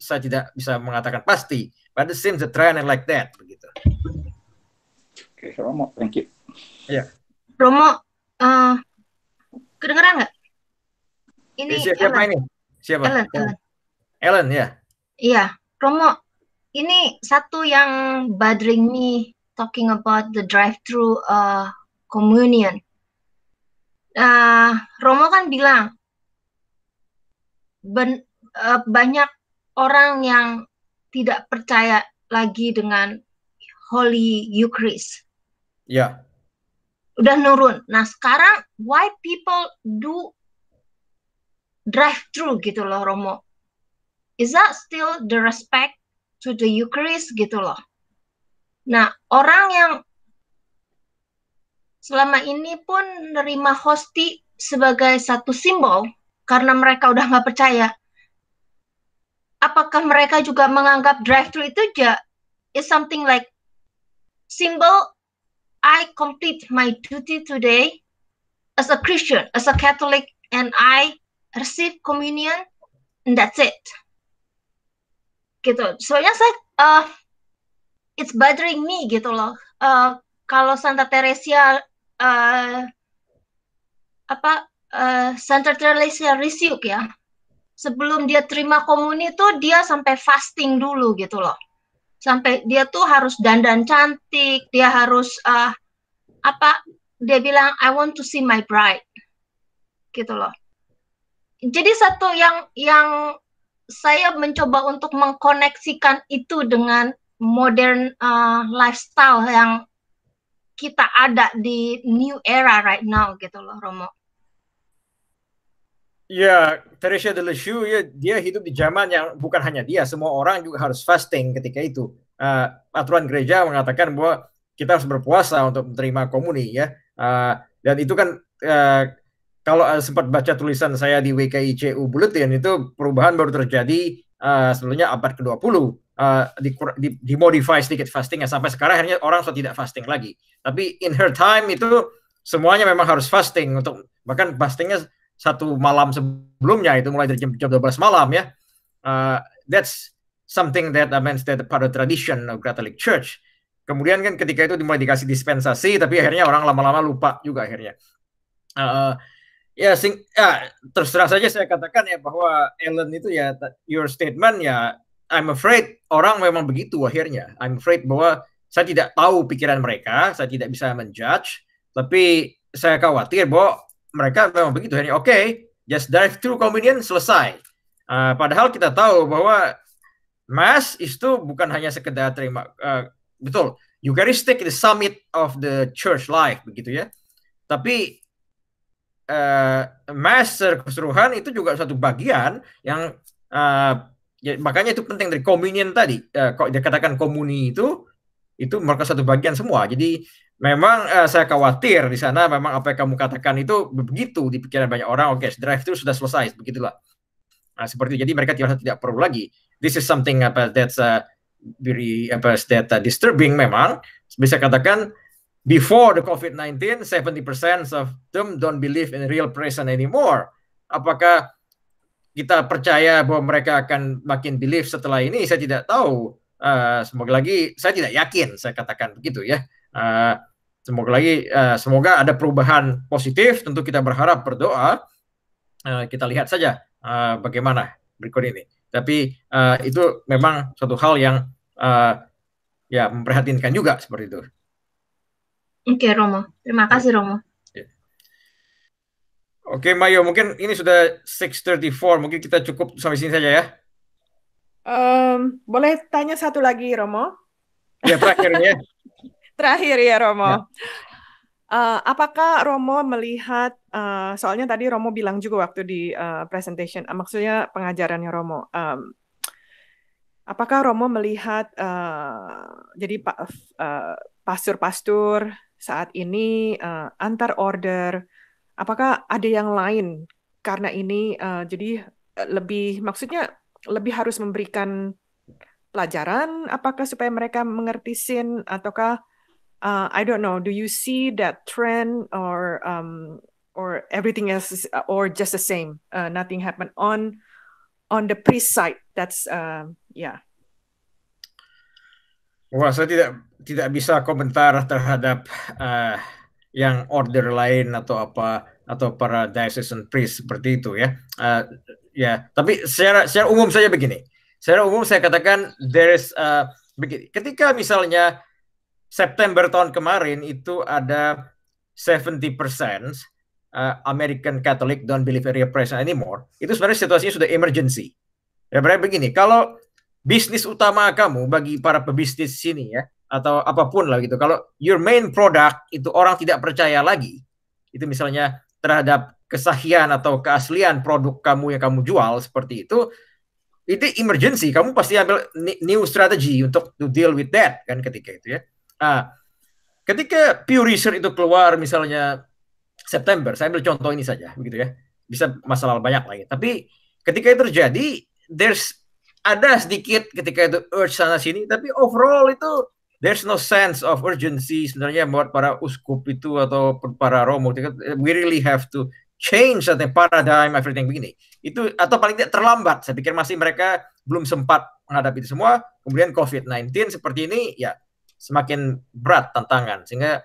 saya tidak bisa mengatakan pasti. But it seems the trend like that begitu. Oke, Romo, thank you. Ya. Romo, kedengeran nggak? Ini siapa Ellen. ini? Siapa? Ellen ya. Iya, Romo. Ini satu yang bothering me talking about the drive-thru communion. Romo kan bilang banyak orang yang tidak percaya lagi dengan Holy Eucharist. Ya. Udah nurun. Nah sekarang why people do drive-thru gitu loh, Romo? Is that still the respect to the Eucharist gitu loh? Nah orang yang selama ini pun nerima hosti sebagai satu simbol karena mereka udah nggak percaya. Apakah mereka juga menganggap drive-thru itu is something like symbol I complete my duty today as a Christian, as a Catholic, and I receive communion, and that's it. Gitu. Soalnya saya it's bothering me gitu loh. Kalau Santa Teresia Santa Teresia Lisieux ya, sebelum dia terima komuni tuh dia sampai fasting dulu gitu loh. Sampai dia tuh harus dandan cantik, dia harus dia bilang I want to see my bride. Gitu loh. Jadi satu yang saya mencoba untuk mengkoneksikan itu dengan modern lifestyle yang kita ada di new era right now gitu loh, Romo. Ya, Teresia de Lisieux ya, dia hidup di zaman yang bukan hanya dia, semua orang juga harus fasting ketika itu. Aturan gereja mengatakan bahwa kita harus berpuasa untuk menerima komuni ya. Dan itu kan kalau sempat baca tulisan saya di WKICU Bulletin itu perubahan baru terjadi sebelumnya abad ke-20. Dimodify sedikit fastingnya sampai sekarang akhirnya orang sudah tidak fasting lagi. Tapi in her time itu semuanya memang harus fasting, untuk bahkan fastingnya satu malam sebelumnya, itu mulai dari jam 12 malam ya. That's something that means that part of tradition of Catholic Church. Kemudian kan ketika itu mulai dikasih dispensasi, tapi akhirnya orang lama-lama lupa juga akhirnya. Terus terang saja saya katakan ya bahwa Ellen itu ya, your statement ya I'm afraid orang memang begitu akhirnya. I'm afraid bahwa saya tidak tahu pikiran mereka, saya tidak bisa menjudge, tapi saya khawatir bahwa mereka memang begitu. Akhirnya oke, just drive through convenience, selesai. Padahal kita tahu bahwa Mass itu bukan hanya sekedar terima, betul, Eucharistic the summit of the church life, begitu ya. Tapi Mass secara keseluruhan itu juga satu bagian yang ya, makanya itu penting dari communion tadi. Kok dikatakan komuni itu merupakan satu bagian semua. Jadi memang saya khawatir di sana memang apa yang kamu katakan itu begitu di pikiran banyak orang. Oke, drive itu sudah selesai, begitulah. Seperti itu. Jadi mereka tidak perlu lagi. This is something that's very disturbing memang. Bisa katakan before the COVID-19, 70% of them don't believe in real presence anymore. Apakah kita percaya bahwa mereka akan makin believe setelah ini? Saya tidak tahu. Semoga lagi, saya tidak yakin, saya katakan begitu ya. Semoga ada perubahan positif. Tentu kita berharap, berdoa. Kita lihat saja bagaimana berikut ini. Tapi itu memang suatu hal yang ya memprihatinkan juga seperti itu. Oke, Romo. Terima kasih, Romo. Oke, Mayo, mungkin ini sudah 6:34. Mungkin kita cukup sampai sini saja ya. Boleh tanya satu lagi, Romo? Ya, terakhirnya. Terakhir ya, Romo. Ya. Apakah Romo melihat, soalnya tadi Romo bilang juga waktu di presentation, maksudnya pengajarannya Romo, apakah Romo melihat, jadi pastor-pastor saat ini antar order, apakah ada yang lain karena ini, jadi maksudnya lebih harus memberikan pelajaran, apakah supaya mereka mengerti sin, ataukah I don't know. Do you see that trend, or everything else, or just the same? Nothing happened on the priest side. That's yeah. Wah, saya tidak bisa komentar terhadap yang order lain atau para diocesan priest seperti itu ya. Ya, tapi secara umum saja begini. Secara umum saya katakan begini. Ketika misalnya September tahun kemarin itu ada 70% American Catholic don't believe in real presence anymore. Itu sebenarnya situasinya sudah emergency. Ya, berarti begini, kalau bisnis utama kamu bagi para pebisnis sini ya, atau apapun lah gitu, kalau your main product itu orang tidak percaya lagi, itu misalnya terhadap kesahihan atau keaslian produk kamu yang kamu jual seperti itu emergency. Kamu pasti ambil new strategy untuk to deal with that kan ketika itu ya. Ketika Pew Research itu keluar misalnya September, saya ambil contoh ini saja begitu ya, bisa masalah banyak lagi, tapi ketika itu terjadi ada sedikit ketika itu urge sana sini, tapi overall itu there's no sense of urgency sebenarnya buat para uskup itu atau para romo. We really have to change the paradigm, everything begini itu, atau paling tidak terlambat. Saya pikir masih mereka belum sempat menghadapi itu semua, kemudian COVID-19 seperti ini ya semakin berat tantangan, sehingga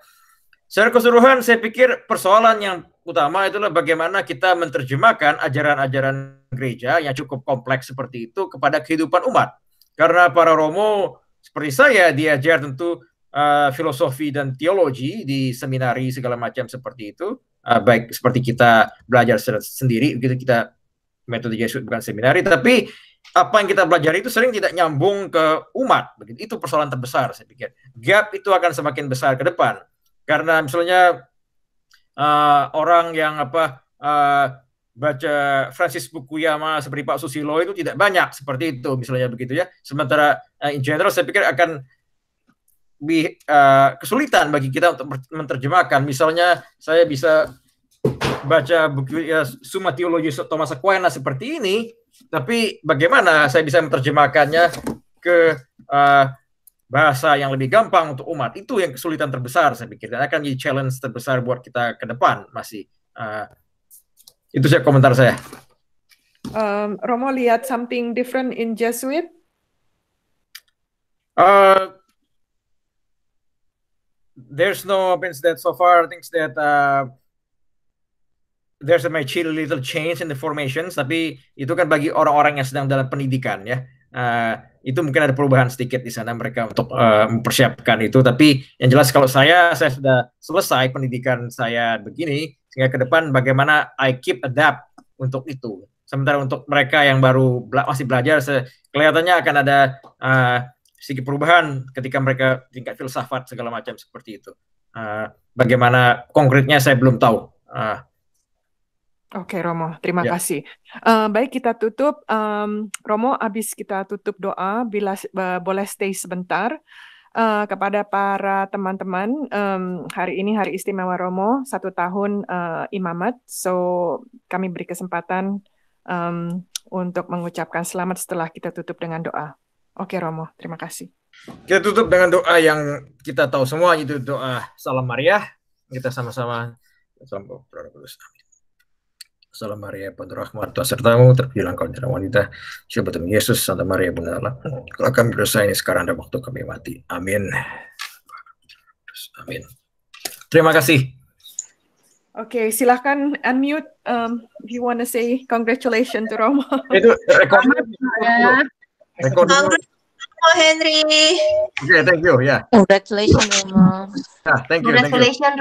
secara keseluruhan saya pikir persoalan yang utama itulah bagaimana kita menerjemahkan ajaran-ajaran gereja yang cukup kompleks seperti itu kepada kehidupan umat. Karena para romo seperti saya diajar tentu filosofi dan teologi di seminari segala macam seperti itu, baik seperti kita belajar sendiri, begitu kita metode Yesus bukan seminari, tapi apa yang kita pelajari itu sering tidak nyambung ke umat. Begitu. Itu persoalan terbesar saya pikir. Gap itu akan semakin besar ke depan. Karena misalnya orang yang baca Francis Fukuyama seperti Pak Susilo itu tidak banyak seperti itu misalnya begitu ya. Sementara in general saya pikir akan kesulitan bagi kita untuk menerjemahkan. Misalnya saya bisa baca buku Summa Theologiae Thomas Aquinas seperti ini, tapi bagaimana saya bisa menerjemahkannya ke bahasa yang lebih gampang untuk umat? Itu yang kesulitan terbesar saya pikir, dan akan jadi challenge terbesar buat kita ke depan masih. Itu saya komentar saya. Romo lihat something different in Jesuit? There's no evidence that so far things that there's a little change in the formations, tapi itu kan bagi orang-orang yang sedang dalam pendidikan ya. itu mungkin ada perubahan sedikit di sana mereka untuk mempersiapkan itu. Tapi yang jelas kalau saya sudah selesai pendidikan saya begini, sehingga ke depan bagaimana I keep adapt untuk itu. Sementara untuk mereka yang baru masih belajar, kelihatannya akan ada sedikit perubahan ketika mereka tingkat filsafat segala macam seperti itu. Bagaimana konkretnya saya belum tahu. Oke, Romo, terima Ya. kasih. Baik, kita tutup. Romo, habis kita tutup doa, bila boleh stay sebentar. Kepada para teman-teman, hari ini hari istimewa Romo, 1 tahun imamat. So, kami beri kesempatan untuk mengucapkan selamat setelah kita tutup dengan doa. Oke, Romo, terima kasih. Kita tutup dengan doa yang kita tahu semua, itu doa Salam Maria. Kita sama-sama salam Kudus. Salam Maria, penuh rahmat, Tuhan sertamu, terpujilah engkau antara wanita, siapa Tuhan Yesus, Santa Maria Bunda Allah. Kalau kami berdosa ini sekarang dan waktu kami mati. Amin. Amin. Terima kasih. Oke, silahkan unmute if you want to say congratulations to Romo. Itu rekor. Henry. Oke, thank you. Ya. Congratulations, Romo. Thank you. Congratulations.